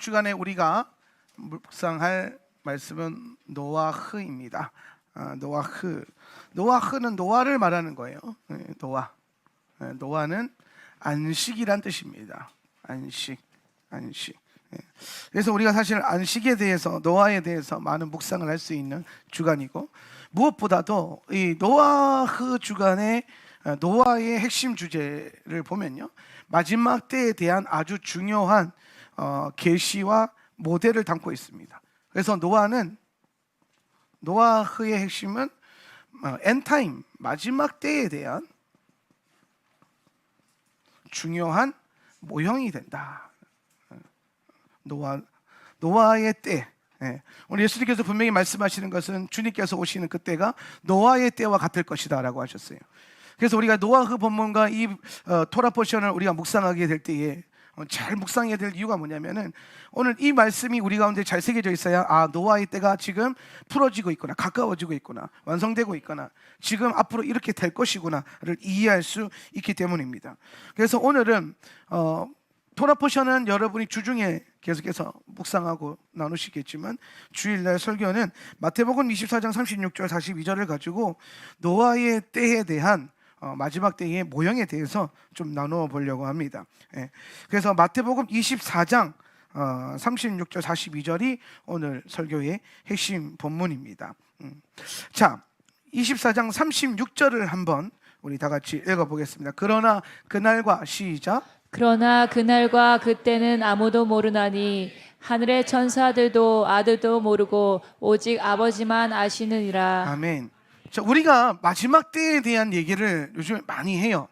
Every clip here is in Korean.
주간에 우리가 묵상할 말씀은 노아흐입니다. 노아흐. 노아흐는 노아를 말하는 거예요. 노아. 노아는 안식이란 뜻입니다. 안식. 그래서 우리가 사실 안식에 대해서, 노아에 대해서 많은 묵상을 할 수 있는 주간이고, 무엇보다도 이 노아흐 주간의 노아의 핵심 주제를 보면요, 마지막 때에 대한 아주 중요한 계시와 모델을 담고 있습니다. 그래서 노아흐의 핵심은 엔타임, 마지막 때에 대한 중요한 모형이 된다. 노아의 때. 오늘 예수님께서 분명히 말씀하시는 것은 주님께서 오시는 그때가 노아의 때와 같을 것이다 라고 하셨어요. 그래서 우리가 노아흐 본문과 이 토라 포션을 우리가 묵상하게 될 때에 잘 묵상해야 될 이유가 뭐냐면은, 오늘 이 말씀이 우리 가운데 잘 새겨져 있어야 노아의 때가 지금 풀어지고 있구나, 가까워지고 있구나, 완성되고 있구나, 지금 앞으로 이렇게 될 것이구나를 이해할 수 있기 때문입니다. 그래서 오늘은 토라 포션은 여러분이 주중에 계속해서 묵상하고 나누시겠지만, 주일날 설교는 마태복음 24장 36절 42절을 가지고 노아의 때에 대한 마지막 때의 모형에 대해서 좀 나누어 보려고 합니다. 그래서 마태복음 24장 36절 42절이 오늘 설교의 핵심 본문입니다. 자, 24장 36절을 한번 우리 다 같이 읽어보겠습니다. 그러나 그날과, 시작. 그러나 그날과 그때는 아무도 모르나니 하늘의 천사들도 아들도 모르고 오직 아버지만 아시느니라. 아멘. 자, 우리가 마지막 때에 대한 얘기를 요즘에 많이 해요.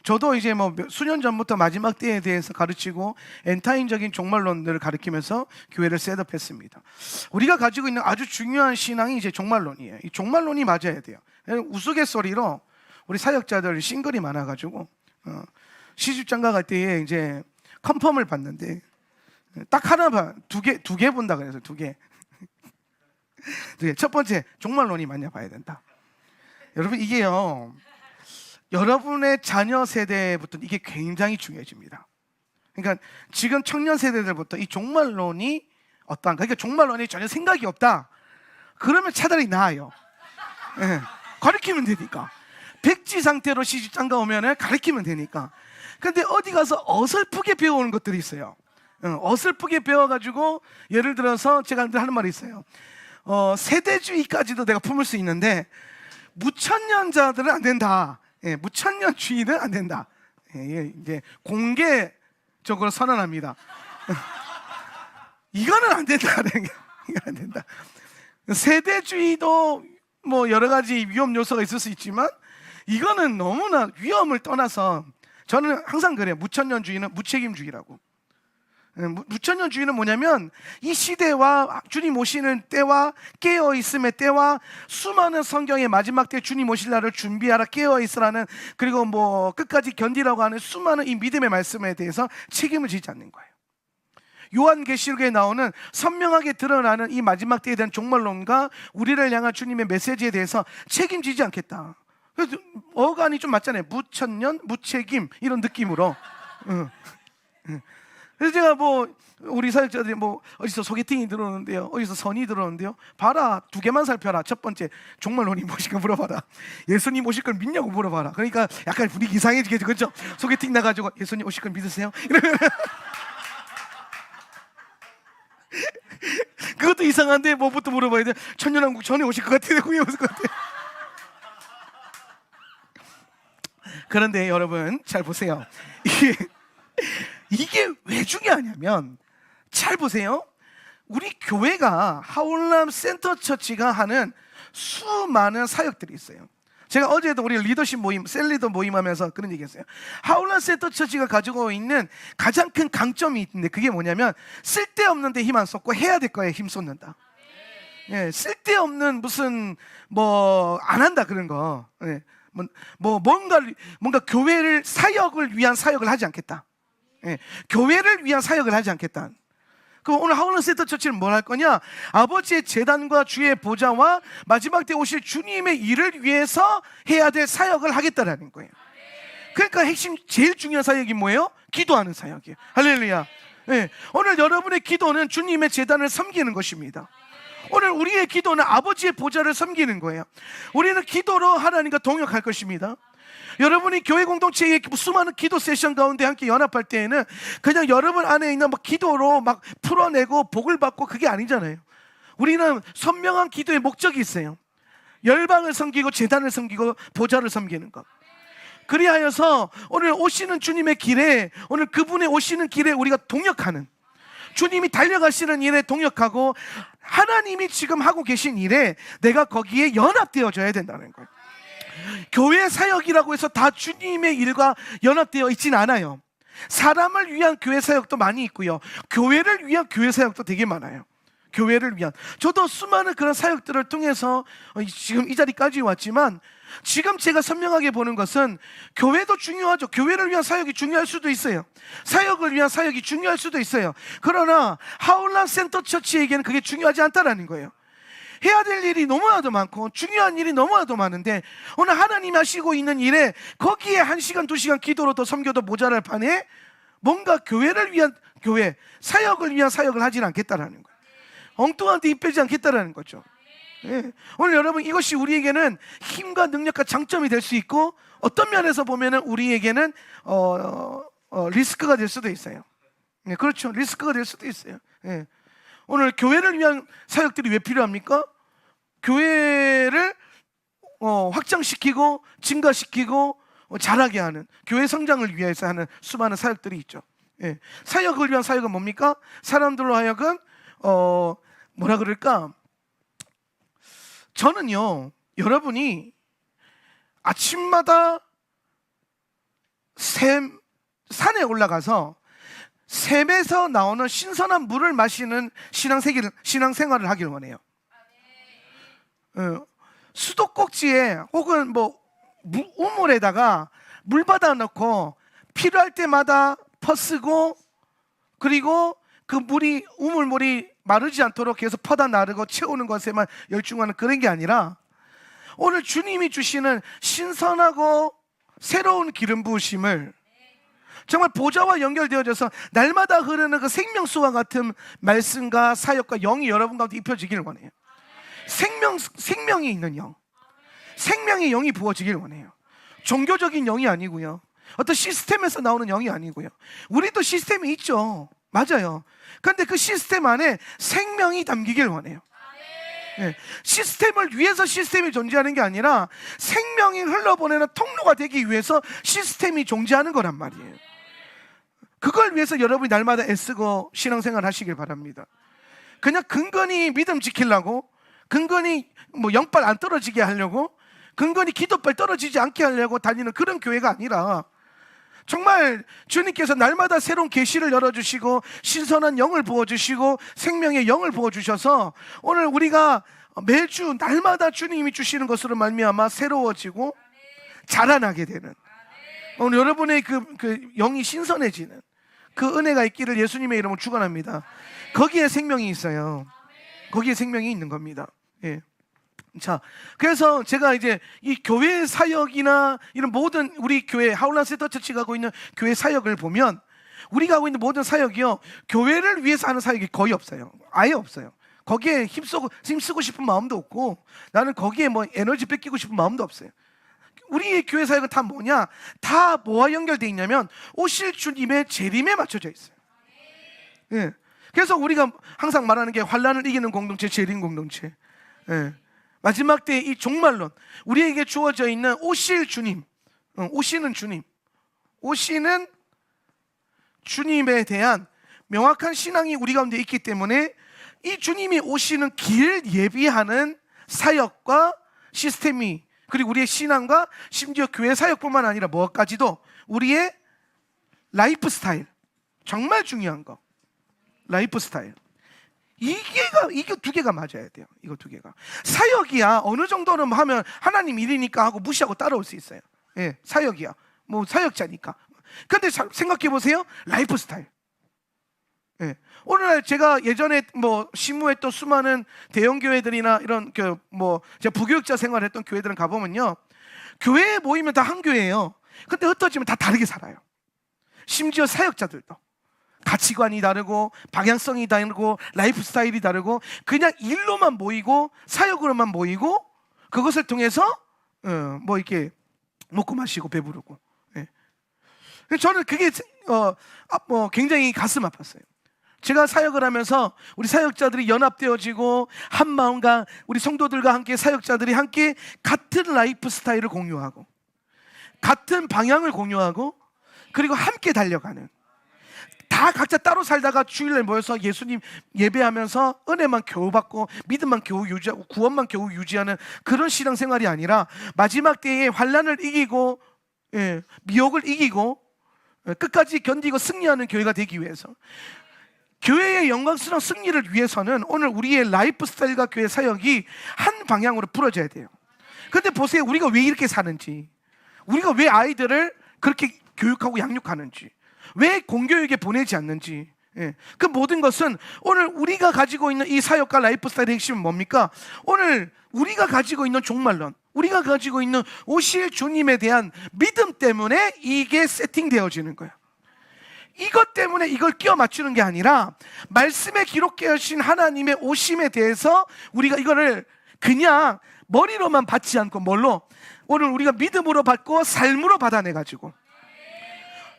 저도 이제 수년 전부터 마지막 때에 대해서 가르치고 엔타임적인 종말론들을 가르치면서 교회를 셋업했습니다. 우리가 가지고 있는 아주 중요한 신앙이 이제 종말론이에요. 이 종말론이 맞아야 돼요. 우스갯소리로 우리 사역자들 싱글이 많아가지고 시집장가 갈 때에 이제 컨펌을 받는데 딱 하나 봐, 두 개 본다 그래서 두 개. 첫 번째, 종말론이 맞냐 봐야 된다. 여러분, 이게요, 여러분의 자녀 세대부터 이게 굉장히 중요해집니다. 그러니까 지금 청년 세대들부터 이 종말론이 어떠한가, 그러니까 종말론이 전혀 생각이 없다, 그러면 차라리 나아요. 가르치면 되니까. 백지 상태로 시집장가 오면 가르치면 되니까. 근데 어디 가서 어설프게 배워오는 것들이 있어요. 어설프게 배워가지고, 예를 들어서 제가 하는 말이 있어요. 세대주의까지도 내가 품을 수 있는데 무천년자들은 안 된다. 무천년주의는 안 된다. 이제 공개적으로 선언합니다. 이거는 안 된다. 이거 안 된다. 세대주의도 여러 가지 위험 요소가 있을 수 있지만, 이거는 너무나 위험을 떠나서, 저는 항상 그래요. 무천년주의는 무책임주의라고. 무천년주의는 뭐냐면, 이 시대와 주님 오시는 때와 깨어있음의 때와 수많은 성경의 마지막 때 주님 오실 날을 준비하라, 깨어있으라는, 그리고 끝까지 견디라고 하는 수많은 이 믿음의 말씀에 대해서 책임을 지지 않는 거예요. 요한계시록에 나오는 선명하게 드러나는 이 마지막 때에 대한 종말론과 우리를 향한 주님의 메시지에 대해서 책임지지 않겠다. 그래서 어간이 좀 맞잖아요. 무천년, 무책임, 이런 느낌으로. 그래서 제가 우리 사역자들이 어디서 소개팅이 들어오는데요, 어디서 선이 들어오는데요, 봐라, 두 개만 살펴라. 첫 번째, 종말론이 무엇인가 물어봐라. 예수님 오실 걸 믿냐고 물어봐라. 그러니까 약간 분위기 이상해지겠죠, 그렇죠? 소개팅 나가지고 예수님 오실 걸 믿으세요? 이러면 그것도 이상한데 뭐부터 물어봐야 돼? 천년왕국 전에 오실 것 같아요, 후에 오실 것 같아요. 그런데 여러분 잘 보세요. 이게 왜 중요하냐면, 잘 보세요. 우리 교회가 하울람 센터 처치가 하는 수많은 사역들이 있어요. 제가 어제도 우리 리더십 모임, 셀리더 모임하면서 그런 얘기했어요. 하울람 센터 처치가 가지고 있는 가장 큰 강점이 있는데, 그게 뭐냐면, 쓸데없는 데 힘 안 쏟고 해야 될 거에 힘 쏟는다. 쓸데없는 무슨 안 한다 그런 거. 뭔가 교회를, 사역을 위한 사역을 하지 않겠다. 교회를 위한 사역을 하지 않겠다. 그럼 오늘 하울람 센터 처치는 뭘 할 거냐? 아버지의 제단과 주의 보좌와 마지막 때 오실 주님의 일을 위해서 해야 될 사역을 하겠다라는 거예요. 그러니까 핵심 제일 중요한 사역이 뭐예요? 기도하는 사역이에요. 할렐루야. 예, 오늘 여러분의 기도는 주님의 제단을 섬기는 것입니다. 오늘 우리의 기도는 아버지의 보좌를 섬기는 거예요. 우리는 기도로 하나님과 동역할 것입니다. 여러분이 교회 공동체의 수많은 기도 세션 가운데 함께 연합할 때에는 그냥 여러분 안에 있는 막 기도로 막 풀어내고 복을 받고 그게 아니잖아요. 우리는 선명한 기도의 목적이 있어요. 열방을 섬기고 제단을 섬기고 보좌를 섬기는 것. 그리하여서 오늘 오시는 주님의 길에, 오늘 그분의 오시는 길에 우리가 동역하는, 주님이 달려가시는 일에 동역하고 하나님이 지금 하고 계신 일에 내가 거기에 연합되어져야 된다는 거예요. 교회 사역이라고 해서 다 주님의 일과 연합되어 있진 않아요. 사람을 위한 교회 사역도 많이 있고요, 교회를 위한 교회 사역도 되게 많아요. 교회를 위한, 저도 수많은 그런 사역들을 통해서 지금 이 자리까지 왔지만, 지금 제가 선명하게 보는 것은 교회도 중요하죠. 교회를 위한 사역이 중요할 수도 있어요. 사역을 위한 사역이 중요할 수도 있어요. 그러나 하울란 센터 처치에게는 그게 중요하지 않다라는 거예요. 해야 될 일이 너무나도 많고 중요한 일이 너무나도 많은데, 오늘 하나님이 하시고 있는 일에 거기에 1시간 2시간 기도로 더 섬겨도 모자랄 판에 뭔가 교회를 위한 교회, 사역을 위한 사역을 하지는 않겠다라는 거예요. 엉뚱한 데 입 빼지 않겠다라는 거죠. 예. 오늘 여러분, 이것이 우리에게는 힘과 능력과 장점이 될 수 있고, 어떤 면에서 보면은 우리에게는 리스크가 될 수도 있어요. 예, 그렇죠. 리스크가 될 수도 있어요. 예. 오늘 교회를 위한 사역들이 왜 필요합니까? 교회를 확장시키고 증가시키고 자라게 하는, 교회 성장을 위해서 하는 수많은 사역들이 있죠. 예. 사역을 위한 사역은 뭡니까? 사람들로 하여금 뭐라 그럴까? 저는요, 여러분이 아침마다 산에 올라가서 샘에서 나오는 신선한 물을 마시는 신앙생활을 하길 원해요. 수도꼭지에 혹은 뭐 우물에다가 물 받아 넣고 필요할 때마다 퍼쓰고, 그리고 그 물이, 우물물이 마르지 않도록 계속 퍼다 나르고 채우는 것에만 열중하는 그런 게 아니라, 오늘 주님이 주시는 신선하고 새로운 기름 부으심을 정말 보좌와 연결되어져서 날마다 흐르는 그 생명수와 같은 말씀과 사역과 영이 여러분 가운데 입혀지기를 원해요. 생명이 있는 영, 생명의 영이 부어지기를 원해요. 종교적인 영이 아니고요, 어떤 시스템에서 나오는 영이 아니고요. 우리도 시스템이 있죠. 맞아요. 그런데 그 시스템 안에 생명이 담기길 원해요. 네. 시스템을 위해서 시스템이 존재하는 게 아니라 생명이 흘러보내는 통로가 되기 위해서 시스템이 존재하는 거란 말이에요. 그걸 위해서 여러분이 날마다 애쓰고 신앙생활 하시길 바랍니다. 그냥 근근히 믿음 지키려고, 근근히 뭐 영빨 안 떨어지게 하려고, 근근히 기도빨 떨어지지 않게 하려고 다니는 그런 교회가 아니라, 정말 주님께서 날마다 새로운 계시를 열어주시고 신선한 영을 부어주시고 생명의 영을 부어주셔서 오늘 우리가 매주 날마다 주님이 주시는 것으로 말미암아 새로워지고 자라나게 되는, 오늘 여러분의 그 영이 신선해지는 그 은혜가 있기를 예수님의 이름으로 축원합니다. 거기에 생명이 있어요. 거기에 생명이 있는 겁니다. 예. 자, 그래서 제가 이제 이 교회 사역이나 이런 모든 우리 교회 하울란 센터 처치가 하고 있는 교회 사역을 보면, 우리가 하고 있는 모든 사역이요, 교회를 위해서 하는 사역이 거의 없어요. 아예 없어요. 거기에 힘쓰고 싶은 마음도 없고, 나는 거기에 뭐 에너지 뺏기고 싶은 마음도 없어요. 우리의 교회 사역은 다 뭐냐? 다 뭐와 연결되어 있냐면 오실 주님의 재림에 맞춰져 있어요. 예. 그래서 우리가 항상 말하는 게 환난을 이기는 공동체, 재림 공동체. 예. 마지막 때의 이 종말론, 우리에게 주어져 있는 오실 주님, 오시는 주님, 오시는 주님에 대한 명확한 신앙이 우리 가운데 있기 때문에 이 주님이 오시는 길 예비하는 사역과 시스템이, 그리고 우리의 신앙과 심지어 교회 사역뿐만 아니라 뭐까지도 우리의 라이프 스타일, 정말 중요한 거, 라이프 스타일, 이게 두 개가 맞아야 돼요. 이거 두 개가. 사역이야 어느 정도는 하면 하나님 일이니까 하고 무시하고 따라올 수 있어요. 예, 사역이야 뭐 사역자니까. 근데 생각해 보세요. 라이프 스타일. 예. 오늘날 제가 예전에 뭐 심무했던 수많은 대형 교회들이나 이런 제가 부교육자 생활했던 교회들은 가보면요, 교회에 모이면 다 한 교회예요. 근데 흩어지면 다 다르게 살아요. 심지어 사역자들도 가치관이 다르고 방향성이 다르고 라이프 스타일이 다르고 그냥 일로만 모이고 사역으로만 모이고 그것을 통해서 뭐 이렇게 먹고 마시고 배부르고. 예. 저는 그게 굉장히 가슴 아팠어요. 제가 사역을 하면서 우리 사역자들이 연합되어지고 한 마음과 우리 성도들과 함께 사역자들이 함께 같은 라이프 스타일을 공유하고 같은 방향을 공유하고 그리고 함께 달려가는, 다 각자 따로 살다가 주일날 모여서 예수님 예배하면서 은혜만 겨우 받고 믿음만 겨우 유지하고 구원만 겨우 유지하는 그런 신앙생활이 아니라 마지막 때에 환난을 이기고 미혹을 이기고 끝까지 견디고 승리하는 교회가 되기 위해서, 교회의 영광스러운 승리를 위해서는 오늘 우리의 라이프 스타일과 교회 사역이 한 방향으로 풀어져야 돼요. 근데 보세요, 우리가 왜 이렇게 사는지, 우리가 왜 아이들을 그렇게 교육하고 양육하는지, 왜 공교육에 보내지 않는지, 그 모든 것은 오늘 우리가 가지고 있는 이 사역과 라이프 스타일의 핵심은 뭡니까? 오늘 우리가 가지고 있는 종말론, 우리가 가지고 있는 오실 주님에 대한 믿음 때문에 이게 세팅되어지는 거예요. 이것 때문에 이걸 끼워 맞추는 게 아니라 말씀에 기록되어 신 하나님의 오심에 대해서 우리가 이거를 그냥 머리로만 받지 않고 뭘로? 오늘 우리가 믿음으로 받고 삶으로 받아내가지고,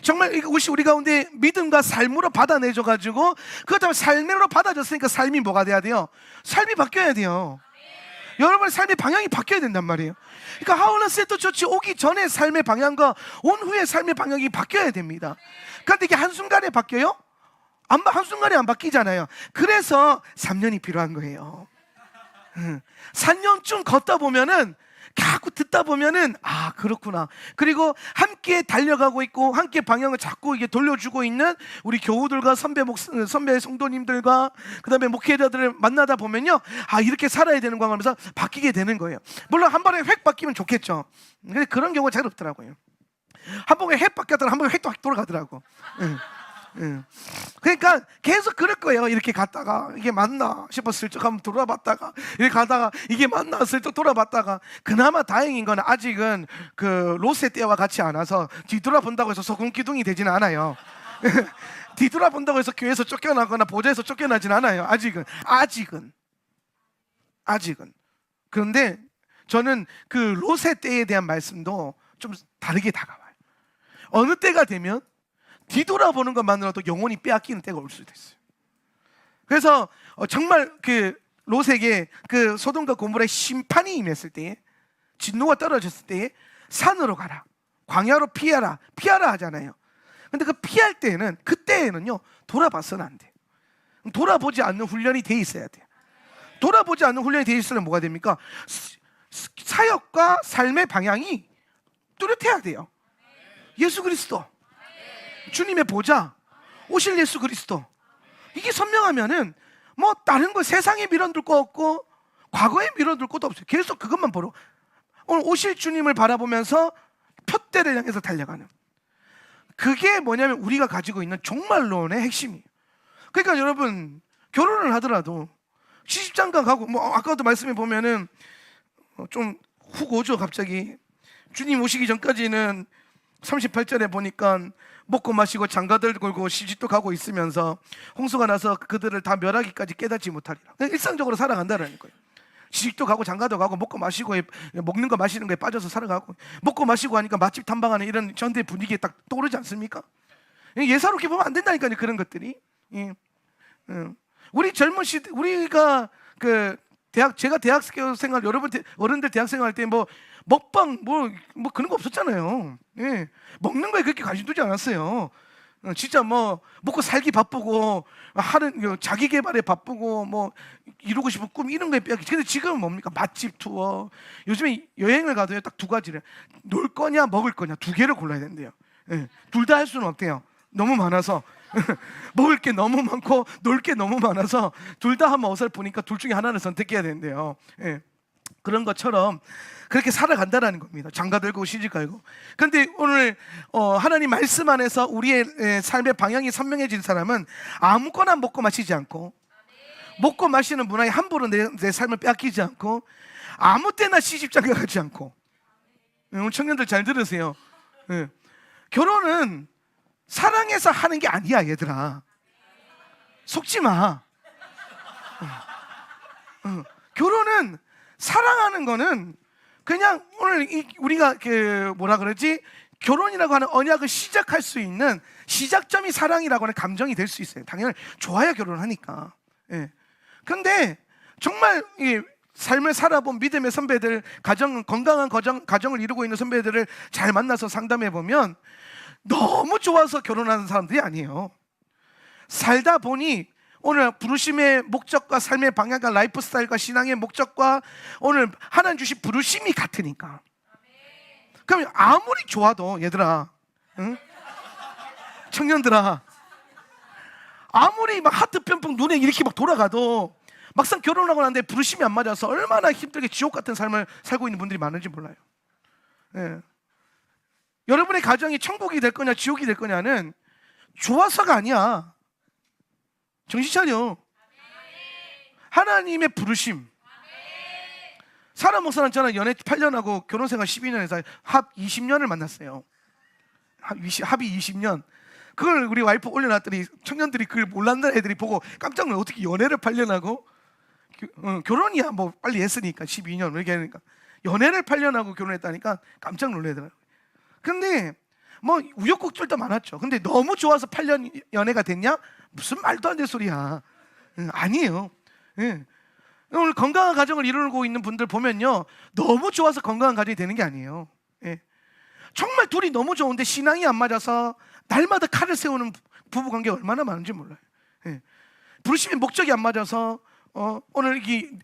정말 이것이 우리 가운데 믿음과 삶으로 받아내줘가지고, 그렇다면 삶으로 받아줬으니까 삶이 뭐가 돼야 돼요? 삶이 바뀌어야 돼요. 여러분의 삶의 방향이 바뀌어야 된단 말이에요. 그러니까 하울란 세터 처치 오기 전에 삶의 방향과 온 후의 삶의 방향이 바뀌어야 됩니다. 그런데 이게 한순간에 바뀌어요? 한순간에 안 바뀌잖아요. 그래서 3년이 필요한 거예요. 3년쯤 걷다 보면은, 자꾸 듣다 보면은, 아, 그렇구나. 그리고 함께 달려가고 있고 함께 방향을 자꾸 이게 돌려주고 있는 우리 교우들과 선배 성도님들과 그 다음에 목회자들을 만나다 보면요, 아, 이렇게 살아야 되는 거 하면서 바뀌게 되는 거예요. 물론 한 번에 획 바뀌면 좋겠죠. 근데 그런 경우가 잘 없더라고요. 한 번에 획 바뀌었다가 한 번에 획 돌아가더라고. 그러니까 계속 그럴 거예요. 이렇게 갔다가 이게 맞나 싶어 슬쩍 한번 돌아봤다가, 이렇게 가다가 이게 맞나 슬쩍 돌아봤다가, 그나마 다행인 건 아직은 그 로세 때와 같이 않아서 뒤돌아본다고 해서 소금 기둥이 되지는 않아요. 뒤돌아본다고 해서 교회에서 쫓겨나거나 보좌에서 쫓겨나진 않아요. 아직은. 그런데 저는 그 로세 때에 대한 말씀도 좀 다르게 다가와요. 어느 때가 되면 뒤돌아보는 것만으로도 영혼이 빼앗기는 때가 올 수도 있어요. 그래서 정말 그 롯에게 그 소돔과 고모라의 심판이 임했을 때에, 진노가 떨어졌을 때에 산으로 가라, 광야로 피하라 하잖아요. 근데 그 피할 때에는, 그때에는요, 돌아봐서는 안 돼요. 돌아보지 않는 훈련이 돼 있어야 돼요. 돌아보지 않는 훈련이 돼 있으면 뭐가 됩니까? 사역과 삶의 방향이 뚜렷해야 돼요. 예수 그리스도, 주님의 보좌, 오실 예수 그리스도, 이게 선명하면은 뭐 다른 거 세상에 밀어둘 거 없고 과거에 밀어둘 것도 없어요. 계속 그것만 보러, 오늘 오실 주님을 바라보면서 표대를 향해서 달려가는, 그게 뭐냐면 우리가 가지고 있는 종말론의 핵심이에요. 그러니까 여러분, 결혼을 하더라도 시집장가 가고, 뭐 아까도 말씀해 보면은 좀 훅 오죠. 갑자기 주님 오시기 전까지는 38절에 보니까 먹고 마시고 장가들 걸고 시집도 가고 있으면서 홍수가 나서 그들을 다 멸하기까지 깨닫지 못하리라. 그냥 일상적으로 살아간다는 거예요. 시집도 가고 장가도 가고 먹고 마시고, 먹는 거 마시는 거에 빠져서 살아가고, 먹고 마시고 하니까 맛집 탐방하는 이런 현대 분위기에 딱 떠오르지 않습니까? 예사롭게 보면 안 된다니까요, 그런 것들이. 우리 젊은 시대, 우리가 제가 대학 생활, 여러분 어른들 대학 생활 때 뭐 먹방 뭐 그런 거 없었잖아요. 먹는 거에 그렇게 관심 두지 않았어요. 진짜 뭐 먹고 살기 바쁘고 하는 자기 개발에 바쁘고 뭐 이루고 싶은 꿈 이런 거에 빼앗기. 근데 지금은 뭡니까? 맛집 투어. 요즘에 여행을 가도요, 딱 두 가지를, 놀 거냐 먹을 거냐, 두 개를 골라야 된대요. 둘 다 할 수는 없대요. 너무 많아서. 먹을 게 너무 많고 놀 게 너무 많아서 둘 다 하면 어설프니까 둘 중에 하나를 선택해야 된대요. 그런 것처럼 그렇게 살아간다라는 겁니다. 장가 들고 시집 가고. 그런데 오늘 하나님 말씀 안에서 우리의 삶의 방향이 선명해진 사람은 아무거나 먹고 마시지 않고, 먹고 마시는 문화에 함부로 내 삶을 빼앗기지 않고, 아무 때나 시집장가 가지 않고. 오늘 청년들 잘 들으세요. 결혼은 사랑해서 하는 게 아니야, 얘들아. 속지 마. 결혼은 사랑하는 거는 그냥 오늘 우리가 뭐라 그러지? 결혼이라고 하는 언약을 시작할 수 있는 시작점이 사랑이라고 하는 감정이 될 수 있어요. 당연히 좋아야 결혼하니까. 예. 근데 정말 이 삶을 살아본 믿음의 선배들, 건강한 가정을 이루고 있는 선배들을 잘 만나서 상담해 보면 너무 좋아서 결혼하는 사람들이 아니에요. 살다 보니 오늘 부르심의 목적과 삶의 방향과 라이프 스타일과 신앙의 목적과 오늘 하나님 주신 부르심이 같으니까. 그럼 아무리 좋아도 얘들아, 응? 청년들아, 아무리 막 하트 뿅뿅 눈에 이렇게 막 돌아가도 막상 결혼하고 나는데 부르심이 안 맞아서 얼마나 힘들게 지옥 같은 삶을 살고 있는 분들이 많은지 몰라요. 예. 여러분의 가정이 천국이 될 거냐 지옥이 될 거냐는 좋아서가 아니야. 정신 차려. 하나님의 부르심. 사라 목사는 저는 연애 8년하고 결혼생활 12년에서 합 20년을 만났어요. 합이 20년. 그걸 우리 와이프 올려놨더니 청년들이 그걸 몰랐는 애들이 보고 깜짝 놀라. 어떻게 연애를 8년하고 결혼이야 뭐 빨리 했으니까 12년 이렇게 하니까 연애를 8년하고 결혼했다니까 깜짝 놀라더라고요. 근데 뭐 우여곡절도 많았죠. 근데 너무 좋아서 8년 연애가 됐냐? 무슨 말도 안 되는 소리야. 아니에요. 예. 오늘 건강한 가정을 이루고 있는 분들 보면요, 너무 좋아서 건강한 가정이 되는 게 아니에요. 예. 정말 둘이 너무 좋은데 신앙이 안 맞아서 날마다 칼을 세우는 부부관계가 얼마나 많은지 몰라요. 예. 부르심의 목적이 안 맞아서 오늘 이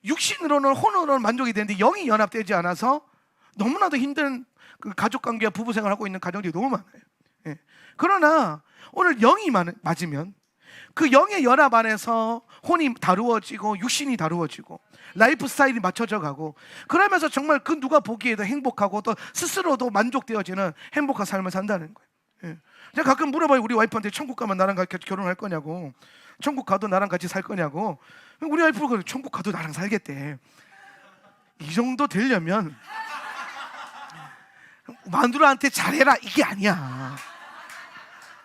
육신으로는 혼으로는 만족이 되는데 영이 연합되지 않아서 너무나도 힘든 그 가족관계와 부부생활을 하고 있는 가정들이 너무 많아요. 예. 그러나 오늘 영이 맞으면 그 영의 연합 안에서 혼이 다루어지고 육신이 다루어지고 라이프 스타일이 맞춰져 가고 그러면서 정말 그 누가 보기에도 행복하고 또 스스로도 만족되어지는 행복한 삶을 산다는 거예요. 예. 제가 가끔 물어봐요. 우리 와이프한테 천국 가면 나랑 같이 결혼할 거냐고, 천국 가도 나랑 같이 살 거냐고. 우리 와이프가 천국 가도 나랑 살겠대. 이 정도 되려면 마누라한테 잘해라 이게 아니야.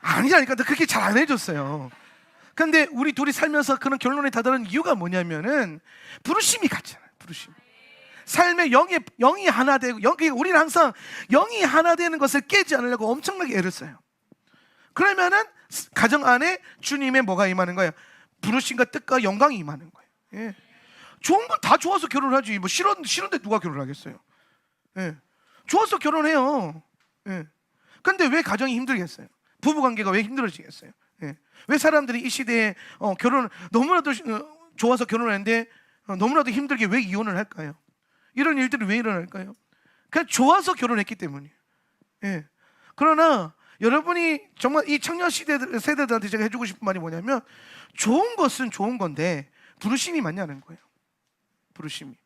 아니라니까. 너 그렇게 잘 안 해줬어요. 근데 우리 둘이 살면서 그런 결론에 다다른 이유가 뭐냐면은 부르심이 같잖아요. 부르심. 삶의 영이 하나 되고 우리는 항상 영이 하나 되는 것을 깨지 않으려고 엄청나게 애를 써요. 그러면은 가정 안에 주님의 뭐가 임하는 거예요? 부르심과 뜻과 영광이 임하는 거예요. 예. 좋은 건 다 좋아서 결혼하지. 뭐 싫은데 누가 결혼하겠어요? 예. 좋아서 결혼해요. 예. 근데 왜 가정이 힘들겠어요? 부부관계가 왜 힘들어지겠어요? 예. 왜 사람들이 이 시대에 결혼 너무나도 좋아서 결혼하는데 너무나도 힘들게 왜 이혼을 할까요? 이런 일들이 왜 일어날까요? 그냥 좋아서 결혼했기 때문이에요. 예. 그러나 여러분이 정말 이 청년 세대들한테 제가 해주고 싶은 말이 뭐냐면 좋은 것은 좋은 건데 부르심이 맞냐는 거예요. 부르심이.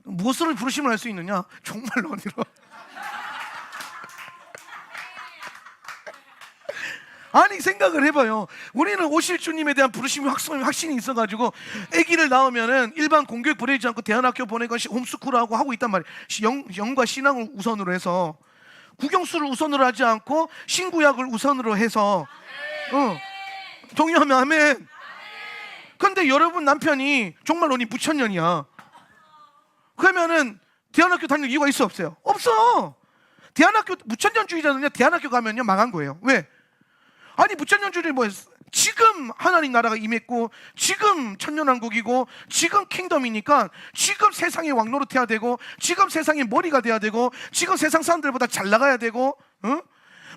무엇으로 부르심을 할 수 있느냐? 정말로 어디로? 아니 생각을 해봐요. 우리는 오실 주님에 대한 부르심이 확신이 있어가지고 아기를 낳으면은 일반 공교육 보내지 않고 대안학교 보내고 홈스쿨하고 하고 있단 말이에요. 영과 신앙을 우선으로 해서 국영수를 우선으로 하지 않고 신구약을 우선으로 해서 동의하면 아멘. 근데 여러분 남편이 정말로 무천년이야. 그러면은 대안학교 다닐 이유가 있어 없어요? 없어. 대안학교 무천년주의자는요 대안학교 가면요 망한 거예요. 왜? 아니 무천년주의 뭐 지금 하나님 나라가 임했고 지금 천년왕국이고 지금 킹덤이니까 지금 세상의 왕노릇해야 되고 지금 세상의 머리가 돼야 되고 지금 세상 사람들보다 잘 나가야 되고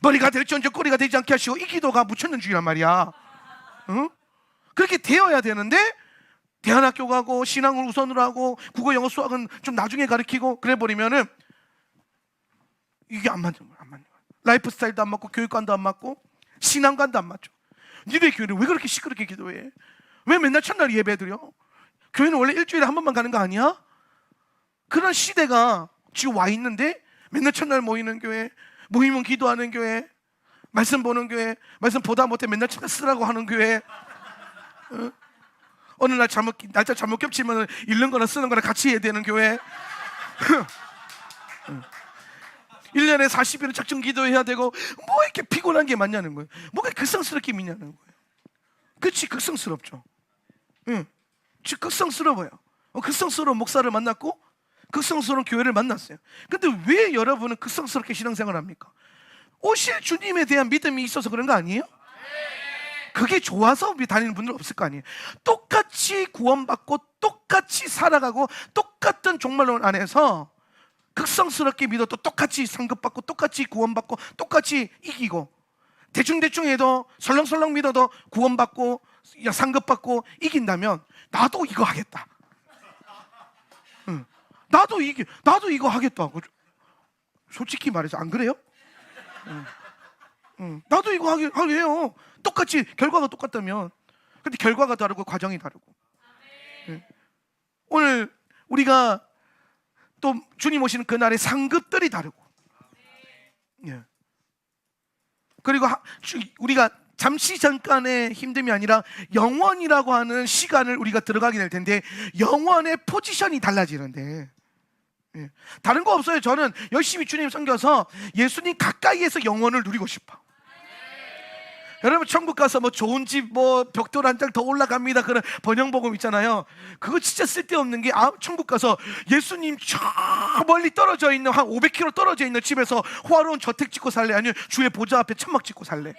머리가 될지언정 꼬리가 되지 않게 하시고 이 기도가 무천년주의란 말이야. 그렇게 되어야 되는데 대안학교 가고 신앙을 우선으로 하고 국어 영어 수학은 좀 나중에 가르치고 그래 버리면은 이게 안 맞는 거야. 라이프 스타일도 안 맞고 교육관도 안 맞고 신앙관도 안 맞죠. 니네 교회는 왜 그렇게 시끄럽게 기도해? 왜 맨날 첫날 예배 드려? 교회는 원래 일주일에 한 번만 가는 거 아니야? 그런 시대가 지금 와 있는데 맨날 첫날 모이는 교회, 모이면 기도하는 교회, 말씀 보는 교회, 말씀 보다 못해 맨날 첫날 쓰라고 하는 교회, 어느 날 날짜 잘못 겹치면 읽는 거나 쓰는 거나 같이 해야 되는 교회, 1년에 40일은 작정 기도해야 되고 뭐 이렇게 피곤한 게 많냐는 거예요. 뭐가 급성스럽게 믿냐는 거예요. 그치, 극성스럽죠. 응. 극성스러워요. 극성스러운 목사를 만났고 극성스러운 교회를 만났어요. 근데 왜 여러분은 극성스럽게 신앙생활을 합니까? 오실 주님에 대한 믿음이 있어서 그런 거 아니에요? 그게 좋아서 다니는 분들 없을 거 아니에요. 똑같이 구원받고 똑같이 살아가고 똑같은 종말론 안에서 극성스럽게 믿어도 똑같이 상급받고 똑같이 구원받고 똑같이 이기고, 대충대충 해도 설렁설렁 믿어도 구원받고 상급받고 이긴다면 나도 이거 하겠다. 응. 나도 이거 하겠다. 솔직히 말해서 안 그래요? 나도 이거 하게요. 똑같이 결과가 똑같다면. 근데 결과가 다르고 과정이 다르고. 오늘 우리가 또 주님 오시는 그날의 상급들이 다르고. 예. 그리고 우리가 잠시 잠깐의 힘듦이 아니라 영원이라고 하는 시간을 우리가 들어가게 될 텐데, 영원의 포지션이 달라지는데, 예. 다른 거 없어요. 저는 열심히 주님 섬겨서 예수님 가까이에서 영원을 누리고 싶어. 여러분, 천국 가서 뭐 좋은 집, 뭐 벽돌 한 장 더 올라갑니다, 그런 번영복음 있잖아요. 그거 진짜 쓸데없는 게, 천국 가서 예수님 저 멀리 떨어져 있는 한 500km 떨어져 있는 집에서 호화로운 저택 짓고 살래? 아니면 주의 보좌 앞에 천막 짓고 살래?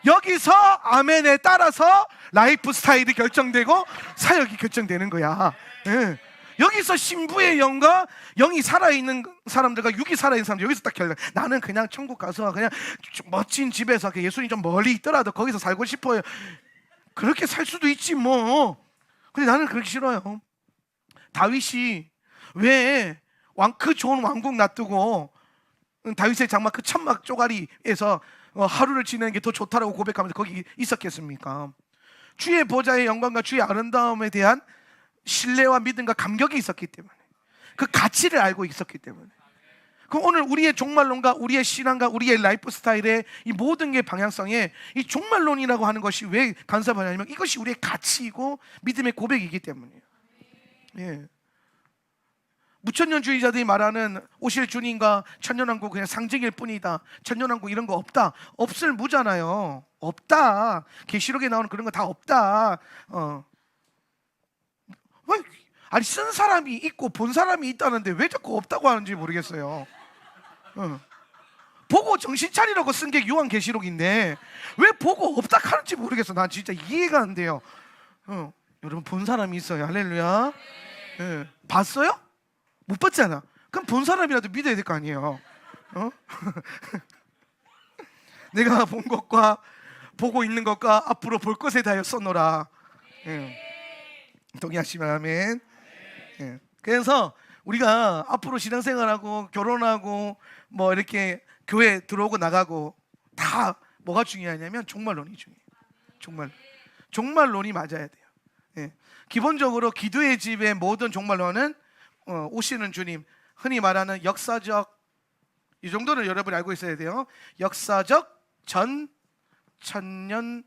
여기서 아멘에 따라서 라이프 스타일이 결정되고 사역이 결정되는 거야. 예. 여기서 신부의 영과 영이 살아있는 사람들과 육이 살아있는 사람들, 여기서 딱 결정. 나는 그냥 천국 가서 그냥 멋진 집에서, 예수님 좀 멀리 있더라도 거기서 살고 싶어요. 그렇게 살 수도 있지 뭐. 근데 나는 그렇게 싫어요. 다윗이 왜 그 좋은 왕국 놔두고 다윗의 장막 그 천막 쪼가리에서 하루를 지내는 게 더 좋다라고 고백하면서 거기 있었겠습니까? 주의 보좌의 영광과 주의 아름다움에 대한 신뢰와 믿음과 감격이 있었기 때문에, 그 가치를 알고 있었기 때문에. 그럼 오늘 우리의 종말론과 우리의 신앙과 우리의 라이프 스타일의 이 모든 게 방향성에 이 종말론이라고 하는 것이 왜 간섭하냐면, 이것이 우리의 가치이고 믿음의 고백이기 때문이에요. 예. 무천년주의자들이 말하는 오실 주님과 천년왕국 그냥 상징일 뿐이다, 천년왕국 이런 거 없다, 없을 무잖아요. 없다. 계시록에 나오는 그런 거 다 없다. 아니, 쓴 사람이 있고 본 사람이 있다는데 왜 자꾸 없다고 하는지 모르겠어요. 보고 정신 차리라고 쓴 게 요한계시록인데 왜 보고 없다 하는지 모르겠어. 난 진짜 이해가 안 돼요. 여러분, 본 사람이 있어요. 할렐루야. 예. 봤어요? 못 봤잖아. 그럼 본 사람이라도 믿어야 될 거 아니에요. 내가 본 것과 보고 있는 것과 앞으로 볼 것에 대하여 써노라. 예. 동의하시면 아멘. 예. 그래서 우리가 앞으로 신앙생활하고 결혼하고 뭐 이렇게 교회 들어오고 나가고 다 뭐가 중요하냐면 종말론이 중요해요. 종말론이 맞아야 돼요. 예. 기본적으로 기도의 집의 모든 종말론은 오시는 주님, 흔히 말하는 역사적, 이 정도는 여러분이 알고 있어야 돼요. 역사적 전천년주의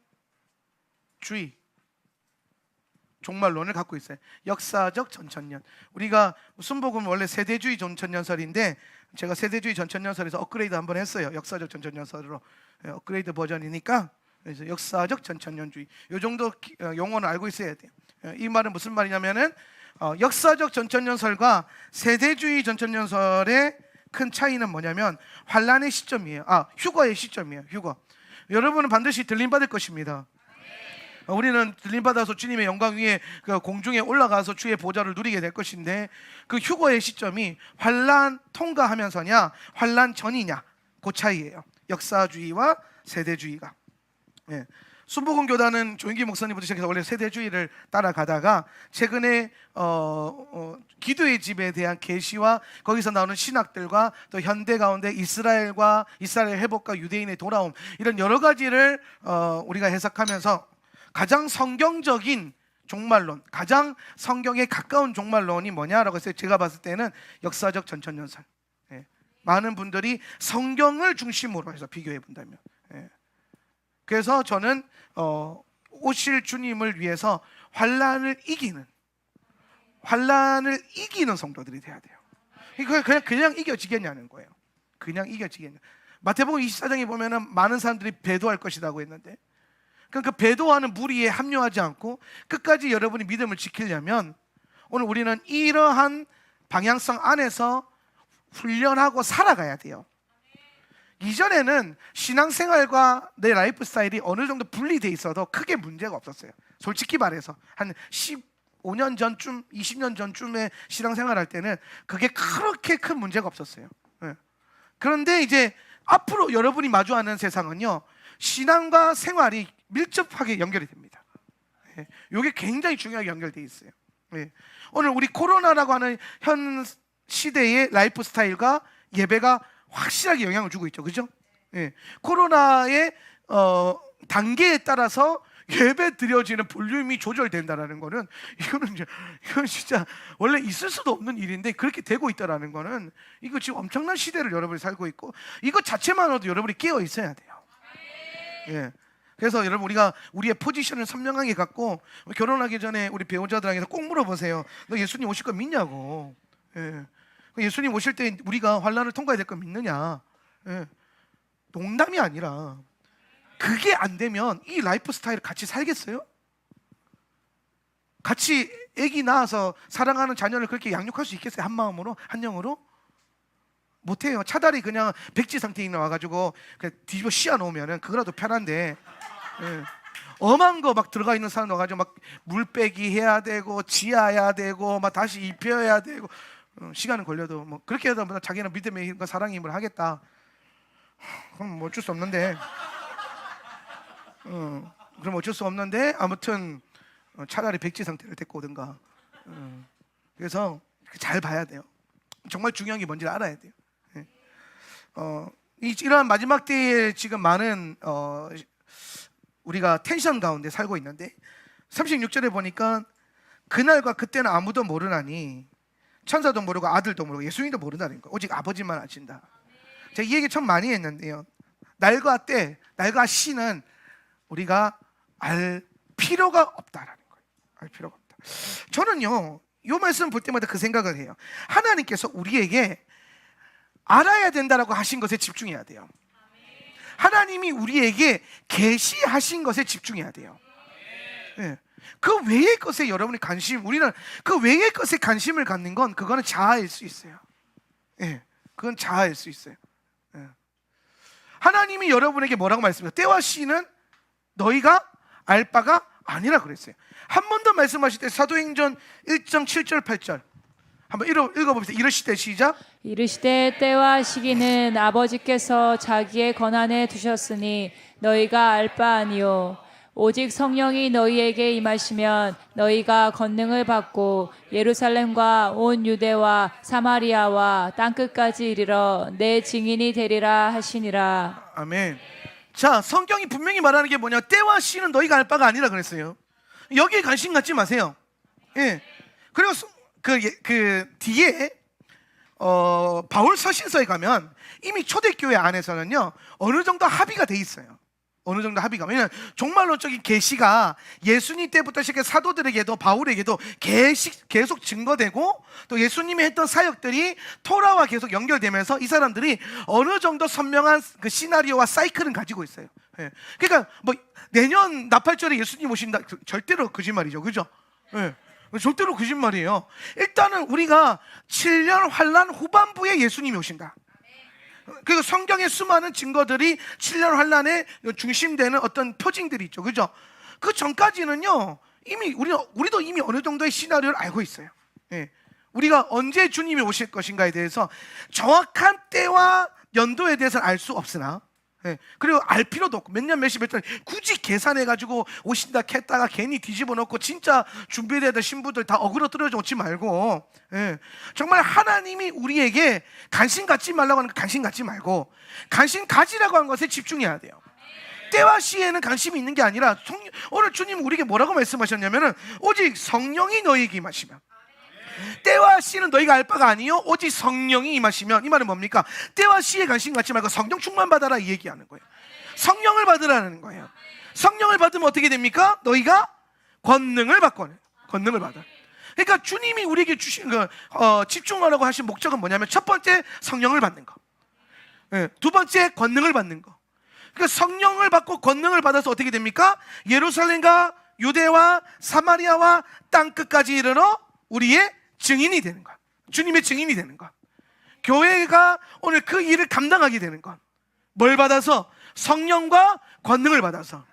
종말론을 갖고 있어요. 역사적 전천년. 우리가 순복음 원래 세대주의 전천년설인데, 제가 세대주의 전천년설에서 업그레이드 한번 했어요. 역사적 전천년설로. 업그레이드 버전이니까, 그래서 역사적 전천년주의, 이 정도 용어는 알고 있어야 돼요. 이 말은 무슨 말이냐면은, 역사적 전천년설과 세대주의 전천년설의 큰 차이는 뭐냐면 환란의 시점이에요. 휴거의 시점이에요. 휴거. 여러분은 반드시 들림받을 것입니다. 우리는 들림받아서 주님의 영광 위에 그 공중에 올라가서 주의 보좌를 누리게 될 것인데, 그 휴거의 시점이 환란 통과하면서냐 환란 전이냐, 그 차이예요. 역사주의와 세대주의가. 예. 순복음 교단은 조인기 목사님부터 시작해서 원래 세대주의를 따라가다가 최근에 기도의 집에 대한 계시와 거기서 나오는 신학들과 또 현대 가운데 이스라엘 회복과 유대인의 돌아옴, 이런 여러 가지를 우리가 해석하면서 가장 성경적인 종말론, 가장 성경에 가까운 종말론이 뭐냐라고 해서 제가 봤을 때는 역사적 전천년설. 예. 많은 분들이 성경을 중심으로 해서 비교해 본다면. 예. 그래서 저는 오실 주님을 위해서 환란을 이기는 성도들이 돼야 돼요. 그냥 이겨지겠냐는 거예요. 그냥 이겨지겠냐. 마태복음 24장에 보면은 많은 사람들이 배도할 것이라고 했는데, 그러니까 배도하는 무리에 합류하지 않고 끝까지 여러분이 믿음을 지키려면 오늘 우리는 이러한 방향성 안에서 훈련하고 살아가야 돼요. 이전에는 신앙생활과 내 라이프 스타일이 어느 정도 분리돼 있어도 크게 문제가 없었어요. 솔직히 말해서 한 15년 전쯤, 20년 전쯤에 신앙생활 할 때는 그게 그렇게 큰 문제가 없었어요. 예. 그런데 이제 앞으로 여러분이 마주하는 세상은요, 신앙과 생활이 밀접하게 연결이 됩니다. 예. 이게 굉장히 중요하게 연결돼 있어요. 예. 오늘 우리 코로나라고 하는 현 시대의 라이프 스타일과 예배가 확실하게 영향을 주고 있죠, 그죠? 예. 코로나의 단계에 따라서 예배 드려지는 볼륨이 조절된다라는 거는 이건 진짜 원래 있을 수도 없는 일인데 그렇게 되고 있다라는 거는 이거 지금 엄청난 시대를 여러분이 살고 있고 이것 자체만으로도 여러분이 깨어 있어야 돼요. 예. 그래서 여러분 우리가 우리의 포지션을 선명하게 갖고 결혼하기 전에 우리 배우자들에게서 꼭 물어보세요. 너 예수님 오실 거 믿냐고. 예. 예수님 오실 때 우리가 환난을 통과해야 될 거 믿느냐. 예. 농담이 아니라 그게 안 되면 이 라이프 스타일을 같이 살겠어요? 같이 아기 낳아서 사랑하는 자녀를 그렇게 양육할 수 있겠어요? 한 마음으로? 한 영으로? 못해요. 차라리 그냥 백지 상태에 나와가지고 그냥 뒤집어 씌워 놓으면 그거라도 편한데, 예. 엄한 거 막 들어가 있는 사람 넣어가지고 막 물 빼기 해야 되고 지어야 되고 막 다시 입혀야 되고 시간은 걸려도 뭐 그렇게 해서 자기는 믿음의 힘과 사랑의 힘을 하겠다. 그럼 뭐 어쩔 수 없는데, 그럼 어쩔 수 없는데 아무튼 차라리 백지 상태를 데리고 오든가. 그래서 잘 봐야 돼요. 정말 중요한 게 뭔지를 알아야 돼요. 예. 이러한 마지막 때에 지금 많은 우리가 텐션 가운데 살고 있는데 36절에 보니까 그날과 그때는 아무도 모르나니 천사도 모르고 아들도 모르고 예수님도 모른다는 거예요. 오직 아버지만 아신다. 제가 이 얘기 참 많이 했는데요, 날과 때, 날과 시는 우리가 알 필요가 없다라는 거예요. 알 필요가 없다. 저는요, 이 말씀 볼 때마다 그 생각을 해요. 하나님께서 우리에게 알아야 된다라고 하신 것에 집중해야 돼요. 하나님이 우리에게 계시하신 것에 집중해야 돼요. 예. 그 외의 것에 여러분이 우리는 그 외의 것에 관심을 갖는 건 그거는 자아일 수 있어요. 예, 그건 자아일 수 있어요. 예. 하나님이 여러분에게 뭐라고 말씀해요? 때와 시는 너희가 알 바가 아니라 그랬어요. 한 번 더 말씀하실 때 사도행전 1장 7절 8절 한번 읽어봅시다. 이르시되 시작. 이르시되 때와 시기는 아버지께서 자기의 권한에 두셨으니 너희가 알 바 아니요 오직 성령이 너희에게 임하시면 너희가 권능을 받고 예루살렘과 온 유대와 사마리아와 땅끝까지 이르러 내 증인이 되리라 하시니라. 아멘. 자, 성경이 분명히 말하는 게 뭐냐? 때와 시는 너희가 알 바가 아니라 그랬어요. 여기에 관심 갖지 마세요. 예. 그리고 그 뒤에 바울 서신서에 가면 이미 초대교회 안에서는요 어느 정도 합의가 돼 있어요. 어느 정도 합의가. 왜냐하면 종말론적인 계시가 예수님 때부터 시작해 사도들에게도 바울에게도 계속 증거되고 또 예수님이 했던 사역들이 토라와 계속 연결되면서 이 사람들이 어느 정도 선명한 그 시나리오와 사이클은 가지고 있어요. 예. 그러니까 뭐 내년 나팔절에 예수님 오신다, 절대로 거짓말이죠, 그죠? 예. 절대로 거짓말이에요. 일단은 우리가 7년 환란 후반부에 예수님이 오신다. 그리고 성경의 수많은 증거들이 7년 환란의 중심되는 어떤 표징들이 있죠, 그죠? 그 전까지는요 이미 우리도 이미 어느 정도의 시나리오를 알고 있어요. 예. 우리가 언제 주님이 오실 것인가에 대해서 정확한 때와 연도에 대해서는 알 수 없으나, 예. 그리고 알 필요도 없고 몇 년 몇십 년 굳이 계산해가지고 오신다 했다가 괜히 뒤집어 놓고 진짜 준비되던 신부들 다 어그러 떨어져 오지 말고, 예. 정말 하나님이 우리에게 관심 갖지 말라고 하는 거 관심 갖지 말고 관심 가지라고 하는 것에 집중해야 돼요. 때와 시에는 관심이 있는 게 아니라 오늘 주님은 우리에게 뭐라고 말씀하셨냐면은 오직 성령이 너희에게 임하시면, 때와 시는 너희가 알 바가 아니요 오직 성령이 임하시면, 이 말은 뭡니까? 때와 시에 관심 갖지 말고 성령 충만 받아라 이 얘기하는 거예요. 성령을 받으라는 거예요. 성령을 받으면 어떻게 됩니까? 너희가 권능을 받고, 권능을 받아. 그러니까 주님이 우리에게 주신 집중하라고 하신 목적은 뭐냐면 첫 번째 성령을 받는 거, 두 번째 권능을 받는 거, 그러니까 성령을 받고 권능을 받아서 어떻게 됩니까? 예루살렘과 유대와 사마리아와 땅끝까지 이르러 우리의 증인이 되는 것. 주님의 증인이 되는 것. 교회가 오늘 그 일을 감당하게 되는 것. 뭘 받아서? 성령과 권능을 받아서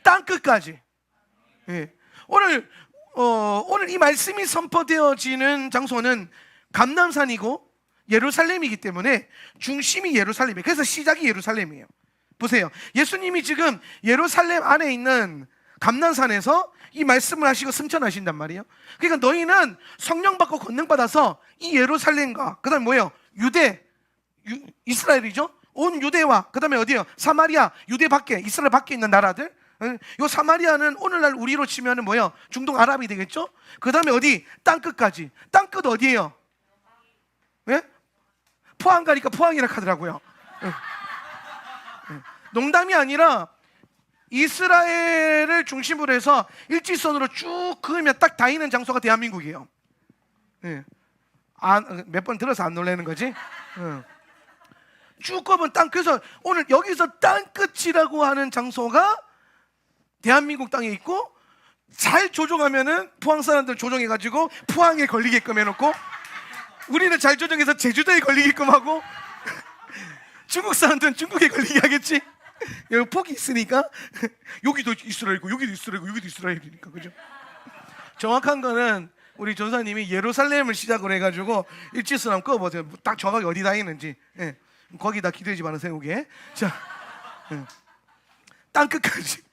땅끝까지. 예. 오늘 이 말씀이 선포되어지는 장소는 감람산이고 예루살렘이기 때문에 중심이 예루살렘이에요. 그래서 시작이 예루살렘이에요. 보세요. 예수님이 지금 예루살렘 안에 있는 감람산에서 이 말씀을 하시고 승천하신단 말이에요. 그러니까 너희는 성령 받고 권능 받아서 이 예루살렘과 그다음에 뭐예요? 이스라엘이죠. 온 유대와 그다음에 어디예요? 사마리아, 유대 밖에, 이스라엘 밖에 있는 나라들. 요 사마리아는 오늘날 우리로 치면은 뭐예요? 중동 아랍이 되겠죠? 그다음에 어디? 땅끝까지. 땅끝 어디예요? 예? 포항 가니까 포항이라 하더라고요. 농담이 아니라 이스라엘을 중심으로 해서 일직선으로 쭉 그으면 딱 닿이는 장소가 대한민국이에요. 예. 몇 번 들어서 안 놀라는 거지? 쭉 꼽은 땅. 그래서 오늘 여기서 땅끝이라고 하는 장소가 대한민국 땅에 있고, 잘 조종하면은 포항 사람들 조종해가지고 포항에 걸리게끔 해놓고, 우리는 잘 조종해서 제주도에 걸리게끔 하고, 중국 사람들은 중국에 걸리게 하겠지. 여기 폭이 있으니까 여기도 이스라엘이고 여기도 이스라엘이고 여기도 이스라엘이니까, 그죠? 정확한 거는 우리 전사님이 예루살렘을 시작으로 해가지고 일지선 한번 꺼보세요. 딱 정확히 어디 다 있는지. 예. 거기다 기대지 마는 세우게. 자, 땅끝까지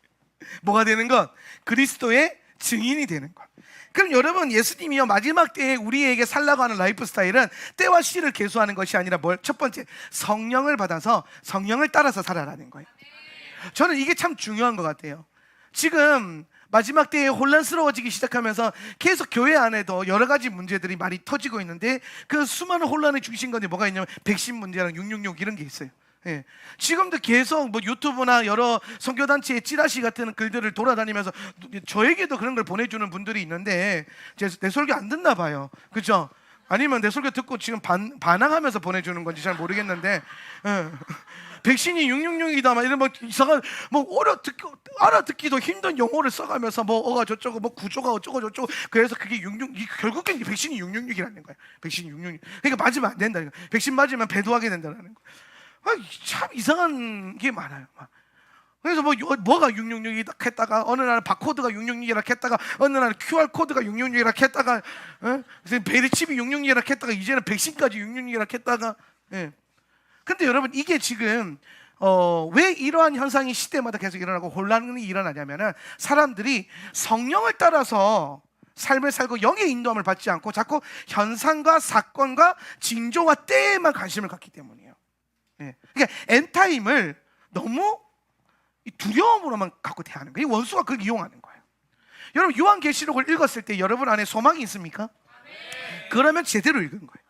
뭐가 되는 것? 그리스도의 증인이 되는 것. 그럼 여러분, 예수님이요 마지막 때에 우리에게 살라고 하는 라이프 스타일은 때와 시를 계수하는 것이 아니라 첫 번째, 성령을 받아서 성령을 따라서 살아라는 거예요. 저는 이게 참 중요한 것 같아요. 지금 마지막 때에 혼란스러워지기 시작하면서 계속 교회 안에도 여러 가지 문제들이 많이 터지고 있는데, 그 수많은 혼란의 중심 가운데 뭐가 있냐면 백신 문제랑 666 이런 게 있어요. 예. 지금도 계속 뭐 유튜브나 여러 선교단체의 찌라시 같은 글들을 돌아다니면서 저에게도 그런 걸 보내주는 분들이 있는데, 내 설교 안 듣나 봐요. 그죠? 아니면 내 설교 듣고 지금 반항하면서 보내주는 건지 잘 모르겠는데, 예. 백신이 666이다 막 이런 뭐 이상한 뭐 알아듣기도 힘든 용어를 써가면서 뭐 어가 저쩌고 뭐 구조가 어쩌고 저쩌고, 그래서 그게 66, 결국엔 백신이 666이라는 거야. 백신이 666. 그러니까 맞으면 안 된다는 거야. 백신 맞으면 배도하게 된다는 거야. 참 이상한 게 많아요. 그래서 뭐가 666이다 했다가, 어느 날은 바코드가 666이라 했다가, 어느 날은 QR 코드가 666이라 했다가, 베리칩이 666이라 했다가, 이제는 백신까지 666이라 했다가. 예. 근데 여러분, 이게 지금 왜 이러한 현상이 시대마다 계속 일어나고 혼란이 일어나냐면은, 사람들이 성령을 따라서 삶을 살고 영의 인도함을 받지 않고 자꾸 현상과 사건과 징조와 때에만 관심을 갖기 때문이에요. 예. 그러니까 엔타임을 너무 두려움으로만 갖고 대하는 거예요. 원수가 그걸 이용하는 거예요. 여러분, 요한계시록을 읽었을 때 여러분 안에 소망이 있습니까? 그러면 제대로 읽은 거예요.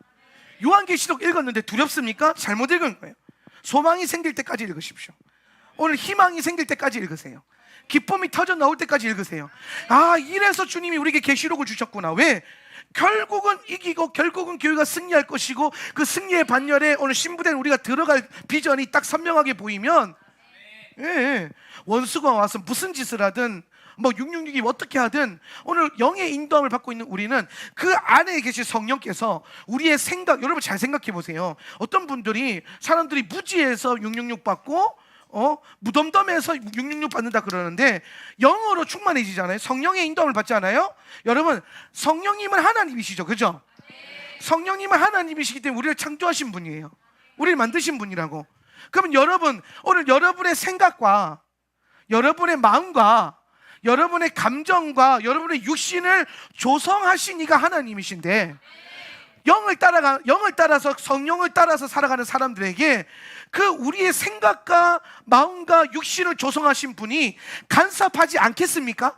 요한계시록 읽었는데 두렵습니까? 잘못 읽은 거예요. 소망이 생길 때까지 읽으십시오. 오늘 희망이 생길 때까지 읽으세요. 기쁨이 터져 나올 때까지 읽으세요. 아, 이래서 주님이 우리에게 계시록을 주셨구나. 왜? 결국은 이기고 결국은 교회가 승리할 것이고, 그 승리의 반열에 오늘 신부된 우리가 들어갈 비전이 딱 선명하게 보이면, 예, 원수가 와서 무슨 짓을 하든 뭐 666이 어떻게 하든, 오늘 영의 인도함을 받고 있는 우리는 그 안에 계신 성령께서 우리의 생각, 여러분 잘 생각해 보세요. 어떤 분들이, 사람들이 무지해서 666 받고 무덤덤해서 666 받는다 그러는데, 영어로 충만해지잖아요. 성령의 인도함을 받잖아요. 여러분, 성령님은 하나님이시죠, 그죠? 성령님은 하나님이시기 때문에 우리를 창조하신 분이에요. 우리를 만드신 분이라고. 그러면 여러분, 오늘 여러분의 생각과 여러분의 마음과 여러분의 감정과 여러분의 육신을 조성하신 이가 하나님이신데, 영을 따라서 성령을 따라서 살아가는 사람들에게 그 우리의 생각과 마음과 육신을 조성하신 분이 간섭하지 않겠습니까?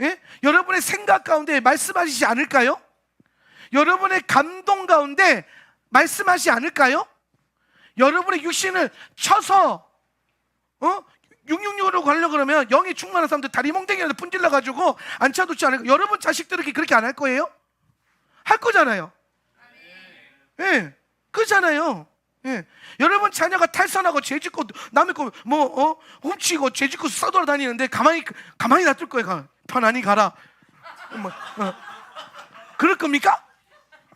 예? 여러분의 생각 가운데 말씀하시지 않을까요? 여러분의 감동 가운데 말씀하시지 않을까요? 여러분의 육신을 쳐서 666으로 가려고 그러면, 영이 충만한 사람들 다리 몽댕이라도 분질러가지고 안 차놓지 않을까? 여러분 자식들에게 그렇게 안 할 거예요? 할 거잖아요. 예, 그잖아요. 예. 예. 여러분 자녀가 탈선하고 죄짓고 남의 거 훔치고 죄짓고 써돌아다니는데 가만히 놔둘 거예요. 편안히 가라. 그럴 겁니까?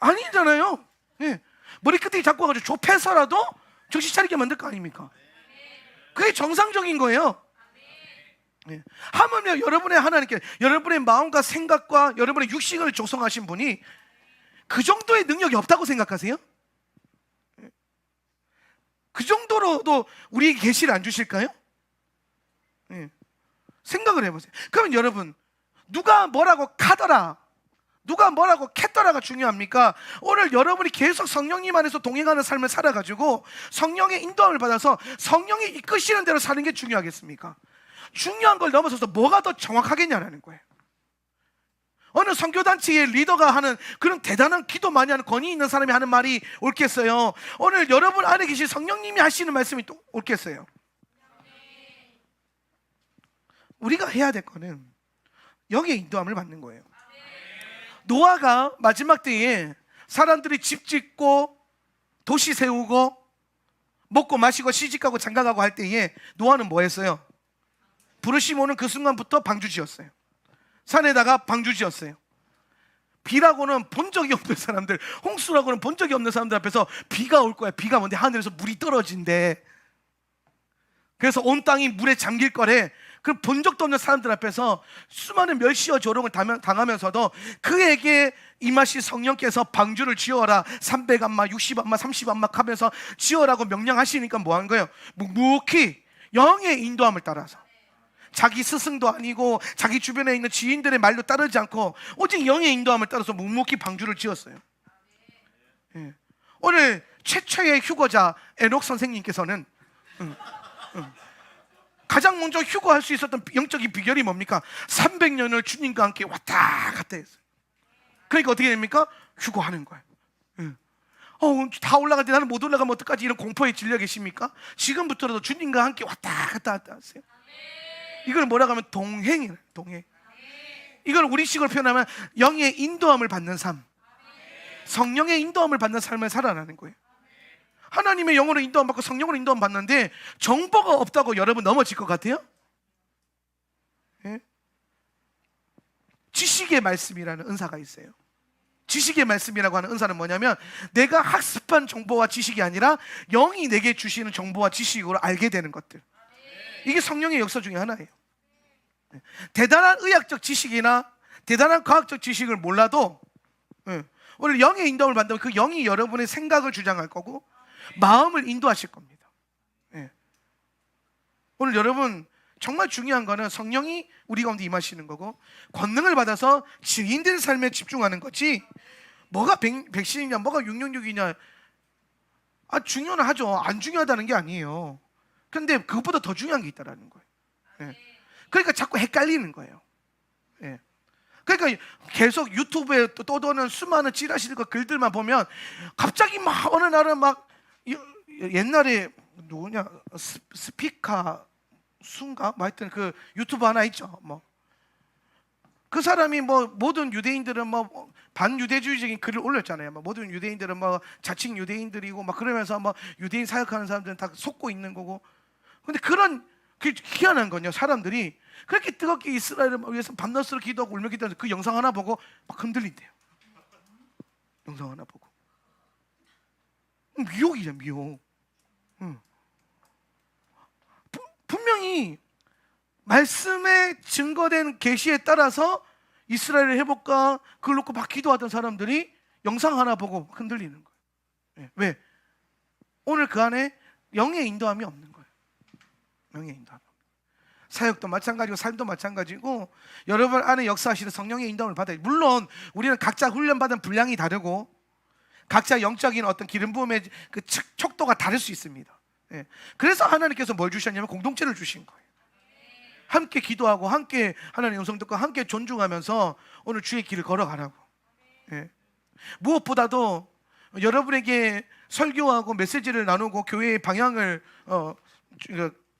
아니잖아요. 예. 머리끝에 잡고 가지고 좁혀서라도 정신 차리게 만들 거 아닙니까? 그게 정상적인 거예요. 예. 하물며 여러분의 하나님께 여러분의 마음과 생각과 여러분의 육신을 조성하신 분이 그 정도의 능력이 없다고 생각하세요? 예. 그 정도로도 우리에게 계시를 안 주실까요? 예. 생각을 해보세요. 그러면 여러분, 누가 뭐라고 카더라, 누가 뭐라고 캣더라가 중요합니까? 오늘 여러분이 계속 성령님 안에서 동행하는 삶을 살아가지고 성령의 인도함을 받아서 성령이 이끄시는 대로 사는 게 중요하겠습니까? 중요한 걸 넘어서서 뭐가 더 정확하겠냐라는 거예요. 어느 선교단체의 리더가 하는 그런 대단한 기도 많이 하는 권위 있는 사람이 하는 말이 옳겠어요? 오늘 여러분 안에 계신 성령님이 하시는 말씀이 또 옳겠어요? 우리가 해야 될 거는 영의 인도함을 받는 거예요. 노아가 마지막 때에 사람들이 집 짓고 도시 세우고 먹고 마시고 시집가고 장가가고 할 때에 노아는 뭐 했어요? 부르심 오는 그 순간부터 방주 지었어요. 산에다가 방주 지었어요. 비라고는 본 적이 없는 사람들, 홍수라고는 본 적이 없는 사람들 앞에서 비가 올 거야. 비가 뭔데 하늘에서 물이 떨어진대. 그래서 온 땅이 물에 잠길 거래. 그 본 적도 없는 사람들 앞에서 수많은 멸시와 조롱을 당하면서도 그에게 임하신 성령께서 방주를 지어라. 300안마, 60안마, 30안마 하면서 지어라고 명령하시니까 뭐 하는 거예요? 묵묵히 영의 인도함을 따라서, 자기 스승도 아니고 자기 주변에 있는 지인들의 말도 따르지 않고 오직 영의 인도함을 따라서 묵묵히 방주를 지었어요. 예. 오늘 최초의 휴거자 에녹 선생님께서는 가장 먼저 휴거할 수 있었던 영적인 비결이 뭡니까? 300년을 주님과 함께 왔다 갔다 했어요. 그러니까 어떻게 됩니까? 휴거하는 거예요. 다 올라갈 때 나는 못 올라가면 어떡하지? 이런 공포에 질려 계십니까? 지금부터라도 주님과 함께 왔다 갔다 하세요. 이걸 뭐라고 하면 동행이에요. 동행. 이걸 우리식으로 표현하면 영의 인도함을 받는 삶, 성령의 인도함을 받는 삶을 살아가는 거예요. 하나님의 영으로 인도함 받고 성령으로 인도함 받는데 정보가 없다고 여러분 넘어질 것 같아요? 예? 지식의 말씀이라는 은사가 있어요. 지식의 말씀이라고 하는 은사는 뭐냐면 내가 학습한 정보와 지식이 아니라 영이 내게 주시는 정보와 지식으로 알게 되는 것들. 이게 성령의 역사 중에 하나예요. 대단한 의학적 지식이나 대단한 과학적 지식을 몰라도 오늘 영의 인도함을 받으면 그 영이 여러분의 생각을 주장할 거고 마음을 인도하실 겁니다. 오늘 여러분 정말 중요한 거는 성령이 우리 가운데 임하시는 거고 권능을 받아서 증인된 삶에 집중하는 거지 뭐가 100신이냐 뭐가 666이냐 중요는 하죠. 안 중요하다는 게 아니에요. 근데 그것보다 더 중요한 게 있다는 거예요. 그러니까 자꾸 헷갈리는 거예요. 그러니까 계속 유튜브에 떠도는 수많은 찌라시들과 글들만 보면 갑자기 막 어느 날은 막 옛날에 누구냐 스피카 순가 뭐 하여튼 그 유튜브 하나 있죠. 뭐 그 사람이 뭐 모든 유대인들은 뭐 반유대주의적인 글을 올렸잖아요. 뭐 모든 유대인들은 뭐 자칭 유대인들이고 막 그러면서 뭐 유대인 사역하는 사람들은 다 속고 있는 거고. 근데 그런 그 희한한 건요. 사람들이 그렇게 뜨겁게 이스라엘을 위해서 밤낮으로 기도하고 울며 기도하면서 그 영상 하나 보고 막 흔들린대요. 영상 하나 보고 미혹이죠, 미혹. 분명히 말씀에 증거된 계시에 따라서 이스라엘의 회복과 그걸 놓고 막 기도하던 사람들이 영상 하나 보고 흔들리는 거예요. 왜? 오늘 그 안에 영의 인도함이 없는 거예요. 영의 인도함. 사역도 마찬가지고 삶도 마찬가지고 여러분 안에 역사하시는 성령의 인도함을 받아요. 물론 우리는 각자 훈련받은 분량이 다르고 각자 영적인 어떤 기름 부음의 그 척도가 다를 수 있습니다. 그래서 하나님께서 뭘 주셨냐면 공동체를 주신 거예요. 함께 기도하고 함께 하나님의 음성 듣고 함께 존중하면서 오늘 주의 길을 걸어가라고. 무엇보다도 여러분에게 설교하고 메시지를 나누고 교회의 방향을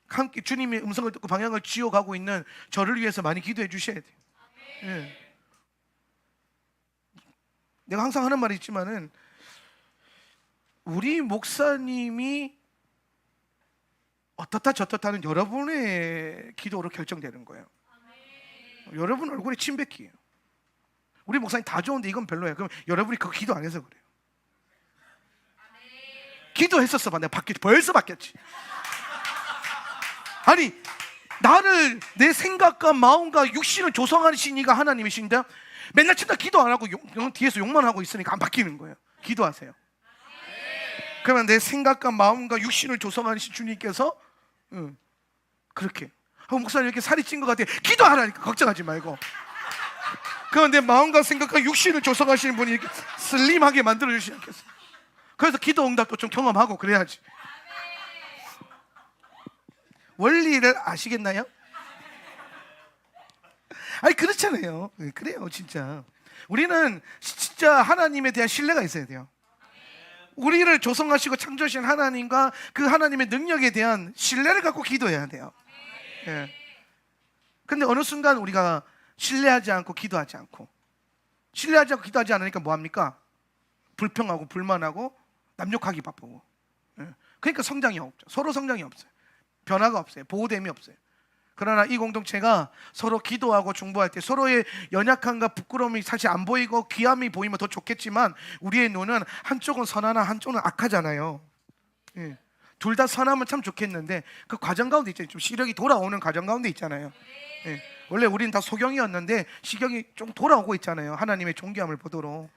함께 주님의 음성을 듣고 방향을 지어가고 있는 저를 위해서 많이 기도해 주셔야 돼요. 내가 항상 하는 말이 있지만은 우리 목사님이 어떻다 저떻다는 여러분의 기도로 결정되는 거예요. 여러분 얼굴에 침 뱉기예요. 우리 목사님 다 좋은데 이건 별로야. 그럼 여러분이 그거 기도 안 해서 그래요. 기도했었어 봐. 내가 벌써 바뀌었지. 아니, 나를 내 생각과 마음과 육신을 조성하신 이가 하나님이신데 맨날 진짜 기도 안 하고 뒤에서 욕만 하고 있으니까 안 바뀌는 거예요. 기도하세요. 그러면 내 생각과 마음과 육신을 조성하신 주님께서 그렇게 목사님 이렇게 살이 찐 것 같아. 기도하라니까. 걱정하지 말고. 그러면 내 마음과 생각과 육신을 조성하시는 분이 이렇게 슬림하게 만들어주시지 않겠어요? 그래서 기도 응답도 좀 경험하고 그래야지. 원리를 아시겠나요? 아니 그렇잖아요. 그래요 진짜. 우리는 진짜 하나님에 대한 신뢰가 있어야 돼요. 우리를 조성하시고 창조하신 하나님과 그 하나님의 능력에 대한 신뢰를 갖고 기도해야 돼요. 예. 근데 어느 순간 우리가 신뢰하지 않고 기도하지 않고 신뢰하지 않고 기도하지 않으니까 뭐합니까? 불평하고 불만하고 남욕하기 바쁘고. 예. 그러니까 성장이 없죠. 서로 성장이 없어요. 변화가 없어요. 보호됨이 없어요. 그러나 이 공동체가 서로 기도하고 중보할 때 서로의 연약함과 부끄러움이 사실 안 보이고 귀함이 보이면 더 좋겠지만 우리의 눈은 한쪽은 선하나 한쪽은 악하잖아요. 예. 둘 다 선하면 참 좋겠는데 그 과정 가운데 있잖아요. 좀 시력이 돌아오는 과정 가운데 있잖아요. 예. 원래 우리는 다 소경이었는데 시경이 좀 돌아오고 있잖아요. 하나님의 존귀함을 보도록.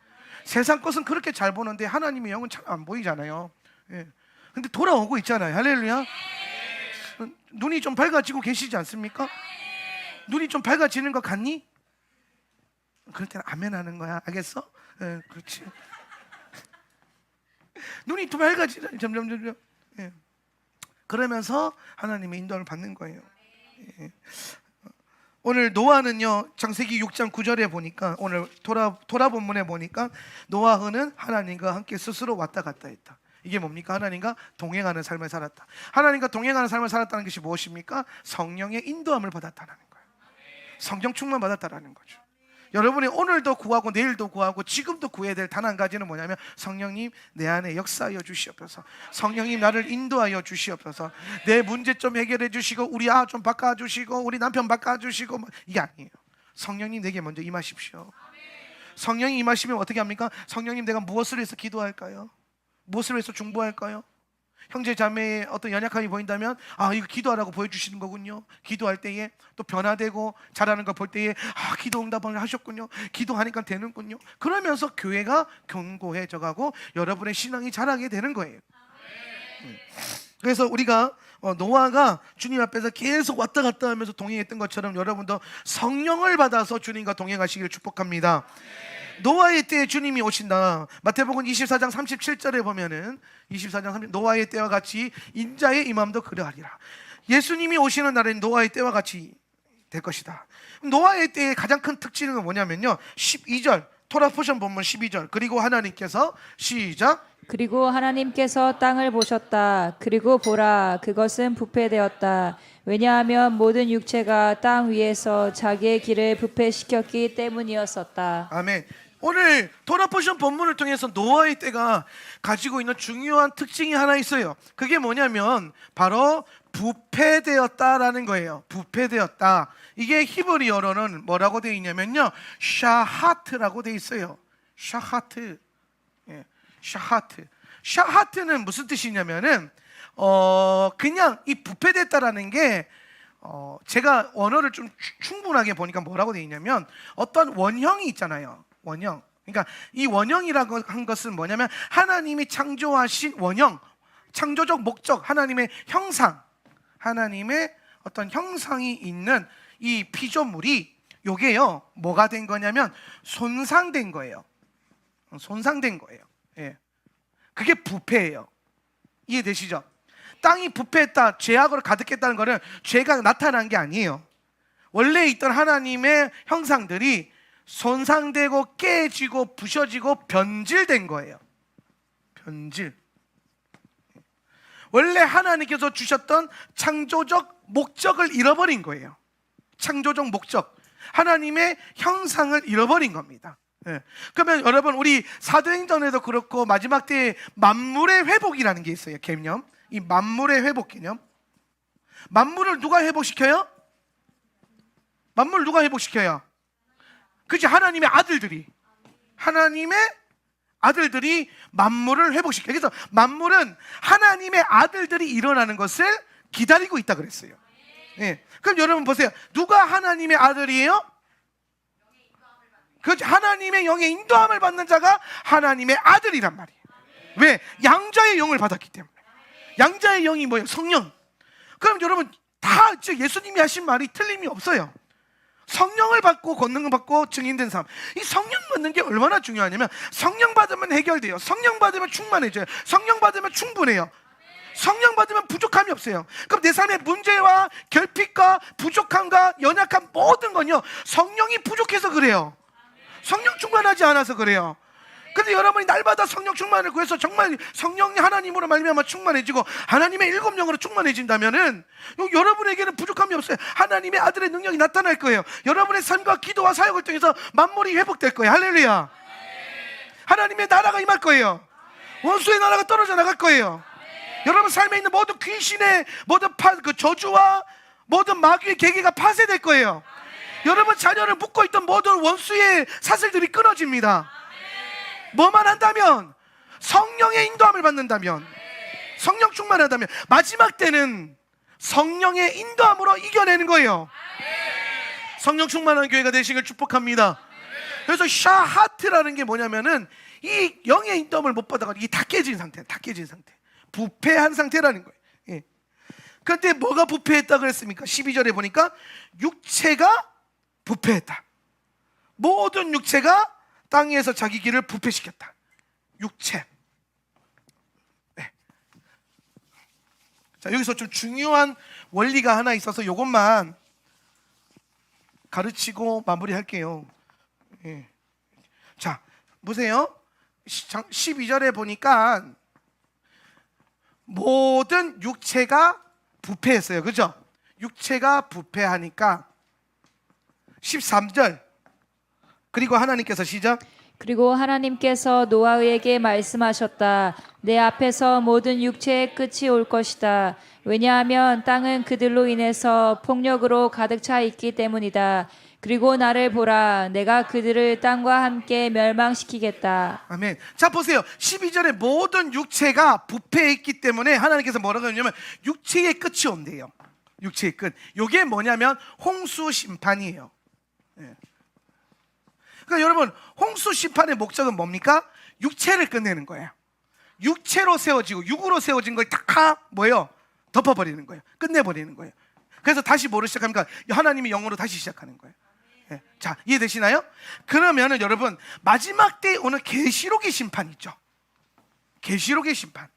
세상 것은 그렇게 잘 보는데 하나님의 영은 잘 안 보이잖아요. 예. 근데 돌아오고 있잖아요. 할렐루야. 눈이 좀 밝아지고 계시지 않습니까? 눈이 좀 밝아지는 것 같니? 그럴 때는 아멘 하는 거야. 알겠어? 예, 그렇지. 눈이 좀 밝아지잖아요. 점점. 예. 그러면서 하나님의 인도를 받는 거예요. 예. 오늘 노아는요, 창세기 6장 9절에 보니까 오늘 토라 본문에 보니까 노아는 하나님과 함께 스스로 왔다 갔다 했다. 이게 뭡니까? 하나님과 동행하는 삶을 살았다. 하나님과 동행하는 삶을 살았다는 것이 무엇입니까? 성령의 인도함을 받았다는 거예요. 성령 충만 받았다는 거죠. 여러분이 오늘도 구하고 내일도 구하고 지금도 구해야 될 단 한 가지는 뭐냐면 성령님 내 안에 역사하여 주시옵소서. 성령님 나를 인도하여 주시옵소서. 내 문제점 해결해 주시고 우리 아들 좀 바꿔주시고 우리 남편 바꿔주시고 이게 아니에요. 성령님 내게 먼저 임하십시오. 성령이 임하시면 어떻게 합니까? 성령님 내가 무엇을 해서 기도할까요? 무엇을 해서 중보할까요? 형제 자매의 어떤 연약함이 보인다면 이거 기도하라고 보여주시는 거군요. 기도할 때에 또 변화되고 잘하는 거 볼 때에 기도 응답을 하셨군요. 기도하니까 되는군요. 그러면서 교회가 견고해져 가고 여러분의 신앙이 자라게 되는 거예요. 그래서 우리가 노아가 주님 앞에서 계속 왔다 갔다 하면서 동행했던 것처럼 여러분도 성령을 받아서 주님과 동행하시기를 축복합니다. 노아의 때에 주님이 오신다. 마태복음 24장 37절에 보면은 24장 30 노아의 때와 같이 인자의 임함도 그러하리라. 예수님이 오시는 날엔 노아의 때와 같이 될 것이다. 노아의 때의 가장 큰 특징은 뭐냐면요, 12절 토라 포션 본문 12절 그리고 하나님께서 시작 그리고 하나님께서 땅을 보셨다. 그리고 보라, 그것은 부패되었다. 왜냐하면 모든 육체가 땅 위에서 자기의 길을 부패시켰기 때문이었었다. 아멘. 오늘 토라 포션 본문을 통해서 노아의 때가 가지고 있는 중요한 특징이 하나 있어요. 그게 뭐냐면 바로 부패되었다라는 거예요. 부패되었다. 이게 히브리어로는 뭐라고 되어 있냐면요, 샤하트라고 되어 있어요. 샤하트. 예, 샤하트. 샤하트는 무슨 뜻이냐면은 그냥 이 부패됐다라는 게 제가 언어를 좀 충분하게 보니까 뭐라고 되어 있냐면 어떤 원형이 있잖아요. 원형. 그러니까 이 원형이라고 한 것은 뭐냐면 하나님이 창조하신 원형, 창조적 목적, 하나님의 형상, 하나님의 어떤 형상이 있는 이 피조물이 요게요 뭐가 된 거냐면 손상된 거예요. 손상된 거예요. 예. 그게 부패예요. 이해되시죠? 땅이 부패했다, 죄악으로 가득했다는 거는 죄가 나타난 게 아니에요. 원래 있던 하나님의 형상들이 손상되고 깨지고 부셔지고 변질된 거예요. 변질. 원래 하나님께서 주셨던 창조적 목적을 잃어버린 거예요. 창조적 목적, 하나님의 형상을 잃어버린 겁니다. 예. 그러면 여러분 우리 사도행전에도 그렇고 마지막 때에 만물의 회복이라는 게 있어요. 개념. 이 만물의 회복 개념. 만물을 누가 회복시켜요? 만물을 누가 회복시켜요? 그치, 하나님의 아들들이. 하나님의 아들들이 만물을 회복시켜요. 그래서 만물은 하나님의 아들들이 일어나는 것을 기다리고 있다 그랬어요. 예. 그럼 여러분 보세요. 누가 하나님의 아들이에요? 그 하나님의 영의 인도함을 받는 자가 하나님의 아들이란 말이에요. 왜? 양자의 영을 받았기 때문에. 양자의 영이 뭐예요? 성령. 그럼 여러분 다 예수님이 하신 말이 틀림이 없어요. 성령을 받고 권능을 받고 증인된 삶. 이 성령 받는 게 얼마나 중요하냐면 성령 받으면 해결돼요. 성령 받으면 충만해져요. 성령 받으면 충분해요. 성령 받으면 부족함이 없어요. 그럼 내 삶의 문제와 결핍과 부족함과 연약함 모든 건요 성령이 부족해서 그래요. 성령 충만하지 않아서 그래요. 근데 여러분이 날마다 성령 충만을 구해서 정말 성령 하나님으로 말미암아 충만해지고 하나님의 일곱 영으로 충만해진다면은 여러분에게는 부족함이 없어요. 하나님의 아들의 능력이 나타날 거예요. 여러분의 삶과 기도와 사역을 통해서 만물이 회복될 거예요. 할렐루야. 하나님의 나라가 임할 거예요. 원수의 나라가 떨어져 나갈 거예요. 여러분 삶에 있는 모든 귀신의 모든 그 저주와 모든 마귀의 계계가 파쇄될 거예요. 여러분 자녀를 묶고 있던 모든 원수의 사슬들이 끊어집니다. 뭐만 한다면, 성령의 인도함을 받는다면, 성령 충만하다면 마지막 때는 성령의 인도함으로 이겨내는 거예요. 성령 충만한 교회가 되시길 축복합니다. 그래서 샤하트라는 게 뭐냐면은 이 영의 인도함을 못 받아가지고 다 깨진 상태, 다 깨진 상태, 부패한 상태라는 거예요. 예. 그런데 뭐가 부패했다 그랬습니까? 12절에 보니까 육체가 부패했다. 모든 육체가 땅 위에서 자기 길을 부패시켰다. 육체. 네. 자, 여기서 좀 중요한 원리가 하나 있어서 이것만 가르치고 마무리할게요. 예. 자, 보세요. 12절에 보니까 모든 육체가 부패했어요. 그죠? 육체가 부패하니까 13절 그리고 하나님께서 시작. 그리고 하나님께서 노아에게 말씀하셨다. 내 앞에서 모든 육체의 끝이 올 것이다. 왜냐하면 땅은 그들로 인해서 폭력으로 가득 차 있기 때문이다. 그리고 나를 보라. 내가 그들을 땅과 함께 멸망시키겠다. 아멘. 자, 보세요. 12절에 모든 육체가 부패했기 때문에 하나님께서 뭐라고 하냐면 육체의 끝이 온대요. 육체의 끝. 이게 뭐냐면 홍수 심판이에요. 예. 그러니까 여러분 홍수 심판의 목적은 뭡니까? 육체를 끝내는 거예요. 육체로 세워지고 육으로 세워진 걸 다 뭐예요? 덮어버리는 거예요. 끝내버리는 거예요. 그래서 다시 뭐를 시작합니까? 하나님이 영으로 다시 시작하는 거예요. 예. 자, 이해되시나요? 그러면은 여러분 마지막 때에 오는 계시록의 심판 있죠. 계시록의 심판.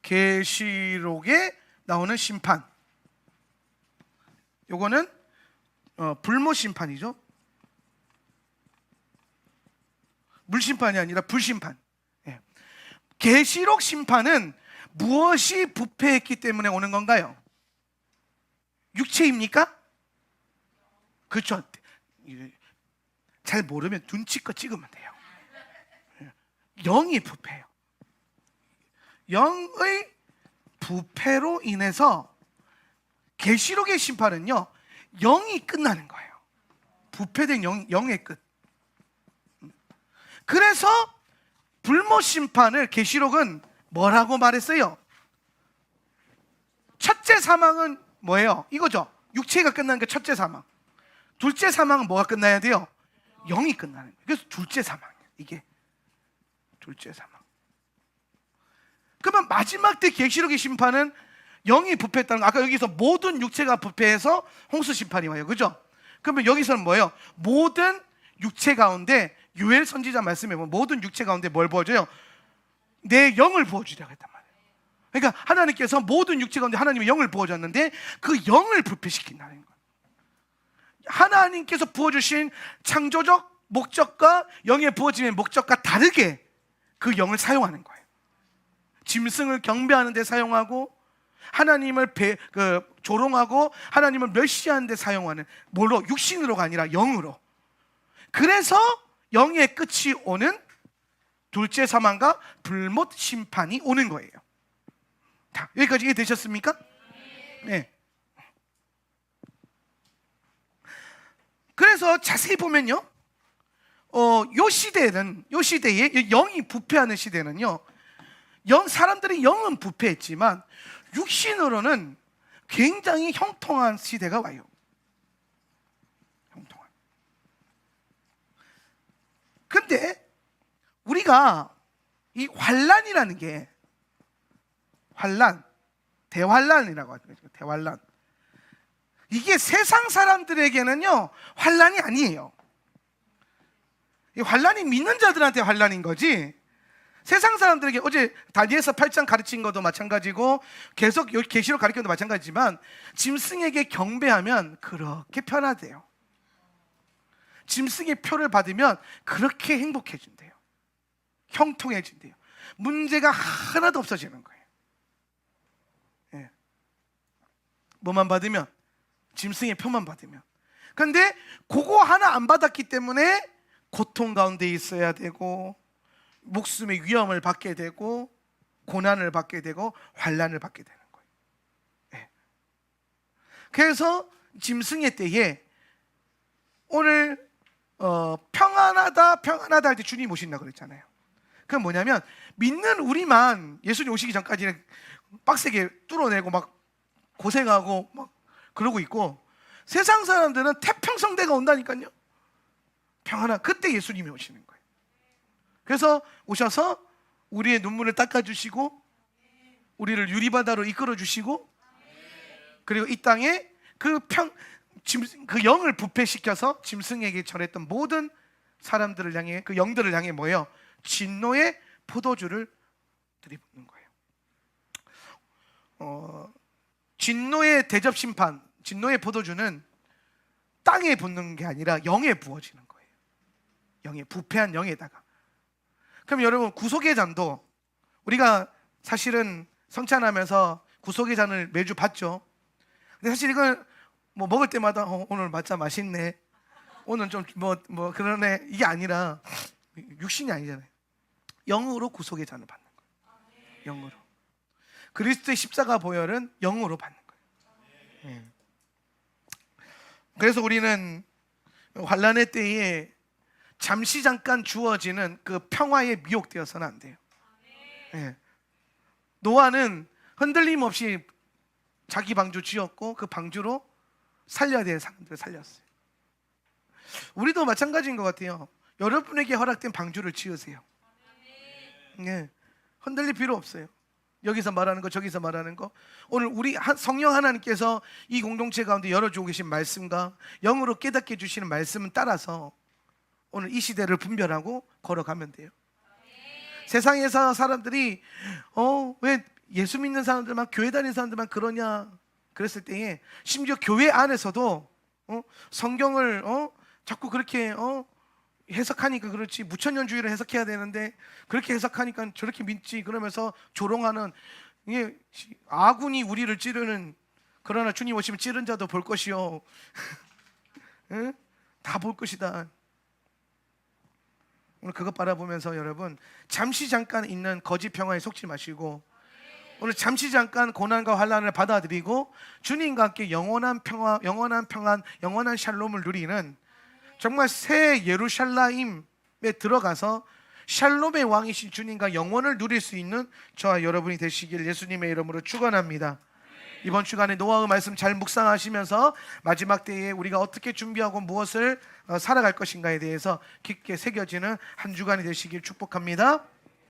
계시록에 나오는 심판. 요거는 불모 심판이죠. 물심판이 아니라 불심판. 예. 계시록 심판은 무엇이 부패했기 때문에 오는 건가요? 육체입니까? 그렇죠. 잘 모르면 눈치껏 찍으면 돼요. 영이 부패해요. 영의 부패로 인해서 계시록의 심판은요 영이 끝나는 거예요. 부패된 영의 끝. 그래서 불모 심판을 계시록은 뭐라고 말했어요? 첫째 사망은 뭐예요? 이거죠. 육체가 끝나는 게 첫째 사망. 둘째 사망은 뭐가 끝나야 돼요? 영이 끝나는 거예요. 그래서 둘째 사망이에요. 이게 둘째 사망. 그러면 마지막 때 계시록의 심판은 영이 부패했다는 거. 아까 여기서 모든 육체가 부패해서 홍수 심판이 와요. 그죠? 그러면 여기서는 뭐예요? 모든 육체 가운데 요엘 선지자 말씀에 보면 모든 육체 가운데 뭘 부어줘요? 내 영을 부어주려고 했단 말이에요. 그러니까 하나님께서 모든 육체 가운데 하나님의 영을 부어줬는데 그 영을 부패시킨다는 거예요. 하나님께서 부어주신 창조적 목적과 영의 부어짐의 목적과 다르게 그 영을 사용하는 거예요. 짐승을 경배하는 데 사용하고 하나님을 조롱하고 하나님을 멸시하는 데 사용하는 뭘로? 육신으로가 아니라 영으로. 그래서 영의 끝이 오는 둘째 사망과 불못 심판이 오는 거예요. 자, 여기까지 이해되셨습니까? 네. 그래서 자세히 보면요, 요 시대에 영이 부패하는 시대는요, 사람들이 영은 부패했지만 육신으로는 굉장히 형통한 시대가 와요. 형통한. 근데 우리가 이 환란이라는 게, 대환란이라고 하죠. 대환란. 이게 세상 사람들에게는요 환란이 아니에요. 이 환란이 믿는 자들한테 환란인 거지, 세상 사람들에게, 어제 다니엘서 8장 가르친 것도 마찬가지고 계속 여기 계시록 가르친 것도 마찬가지지만, 짐승에게 경배하면 그렇게 편하대요. 짐승의 표를 받으면 그렇게 행복해진대요. 형통해진대요. 문제가 하나도 없어지는 거예요. 예. 뭐만 받으면? 짐승의 표만 받으면. 그런데 그거 하나 안 받았기 때문에 고통 가운데 있어야 되고, 목숨의 위험을 받게 되고, 고난을 받게 되고, 환난을 받게 되는 거예요. 예. 그래서 짐승의 때에 오늘 평안하다 할 때 주님 오신다고 그랬잖아요. 그건 뭐냐면, 믿는 우리만 예수님 오시기 전까지는 빡세게 뚫어내고 막 고생하고 막 그러고 있고, 세상 사람들은 태평성대가 온다니까요. 그때 예수님이 오시는 거예요. 그래서 오셔서 우리의 눈물을 닦아주시고, 우리를 유리바다로 이끌어주시고, 그리고 이 땅에 그 영을 부패시켜서 짐승에게 절했던 모든 사람들을 향해, 그 영들을 향해 뭐예요? 진노의 포도주를 들이붓는 거예요. 진노의 대접 심판, 진노의 포도주는 땅에 붓는 게 아니라 영에 부어지는 거예요. 부패한 영에다가. 그럼 여러분, 구속의 잔도 우리가 사실은 성찬하면서 구속의 잔을 매주 받죠. 근데 사실 이걸 뭐 먹을 때마다 오늘 맞자 맛있네, 오늘 좀 뭐 그러네, 이게 아니라 육신이 아니잖아요. 영으로 구속의 잔을 받는 거예요. 영으로. 그리스도의 십자가 보혈은 영으로 받는 거예요. 그래서 우리는 환난의 때에 잠시 잠깐 주어지는 그 평화에 미혹되어서는 안 돼요. 노아는 흔들림 없이 자기 방주 지었고, 그 방주로 살려야 될 사람들을 살렸어요. 우리도 마찬가지인 것 같아요. 여러분에게 허락된 방주를 지으세요. 흔들릴 필요 없어요. 여기서 말하는 거, 저기서 말하는 거, 오늘 우리 성령 하나님께서 이 공동체 가운데 열어주고 계신 말씀과 영으로 깨닫게 해주시는 말씀은 따라서 오늘 이 시대를 분별하고 걸어가면 돼요. 세상에서 사람들이 왜 예수 믿는 사람들만, 교회 다니는 사람들만 그러냐 그랬을 때에, 심지어 교회 안에서도 성경을 자꾸 그렇게 해석하니까 그렇지, 무천년주의를 해석해야 되는데 그렇게 해석하니까 저렇게 믿지, 그러면서 조롱하는, 이게 아군이 우리를 찌르는, 그러나 주님 오시면 찌른 자도 볼 것이요 다 볼 것이다. 오늘 그것 바라보면서 여러분, 잠시 잠깐 있는 거짓 평화에 속지 마시고, 오늘 잠시 잠깐 고난과 환난을 받아들이고 주님과 함께 영원한 평화, 영원한 평안, 영원한 샬롬을 누리는 정말 새 예루살렘에 들어가서 샬롬의 왕이신 주님과 영원을 누릴 수 있는 저와 여러분이 되시길 예수님의 이름으로 축원합니다. 이번 주간에 노아의 말씀 잘 묵상하시면서 마지막 때에 우리가 어떻게 준비하고 무엇을 살아갈 것인가에 대해서 깊게 새겨지는 한 주간이 되시길 축복합니다.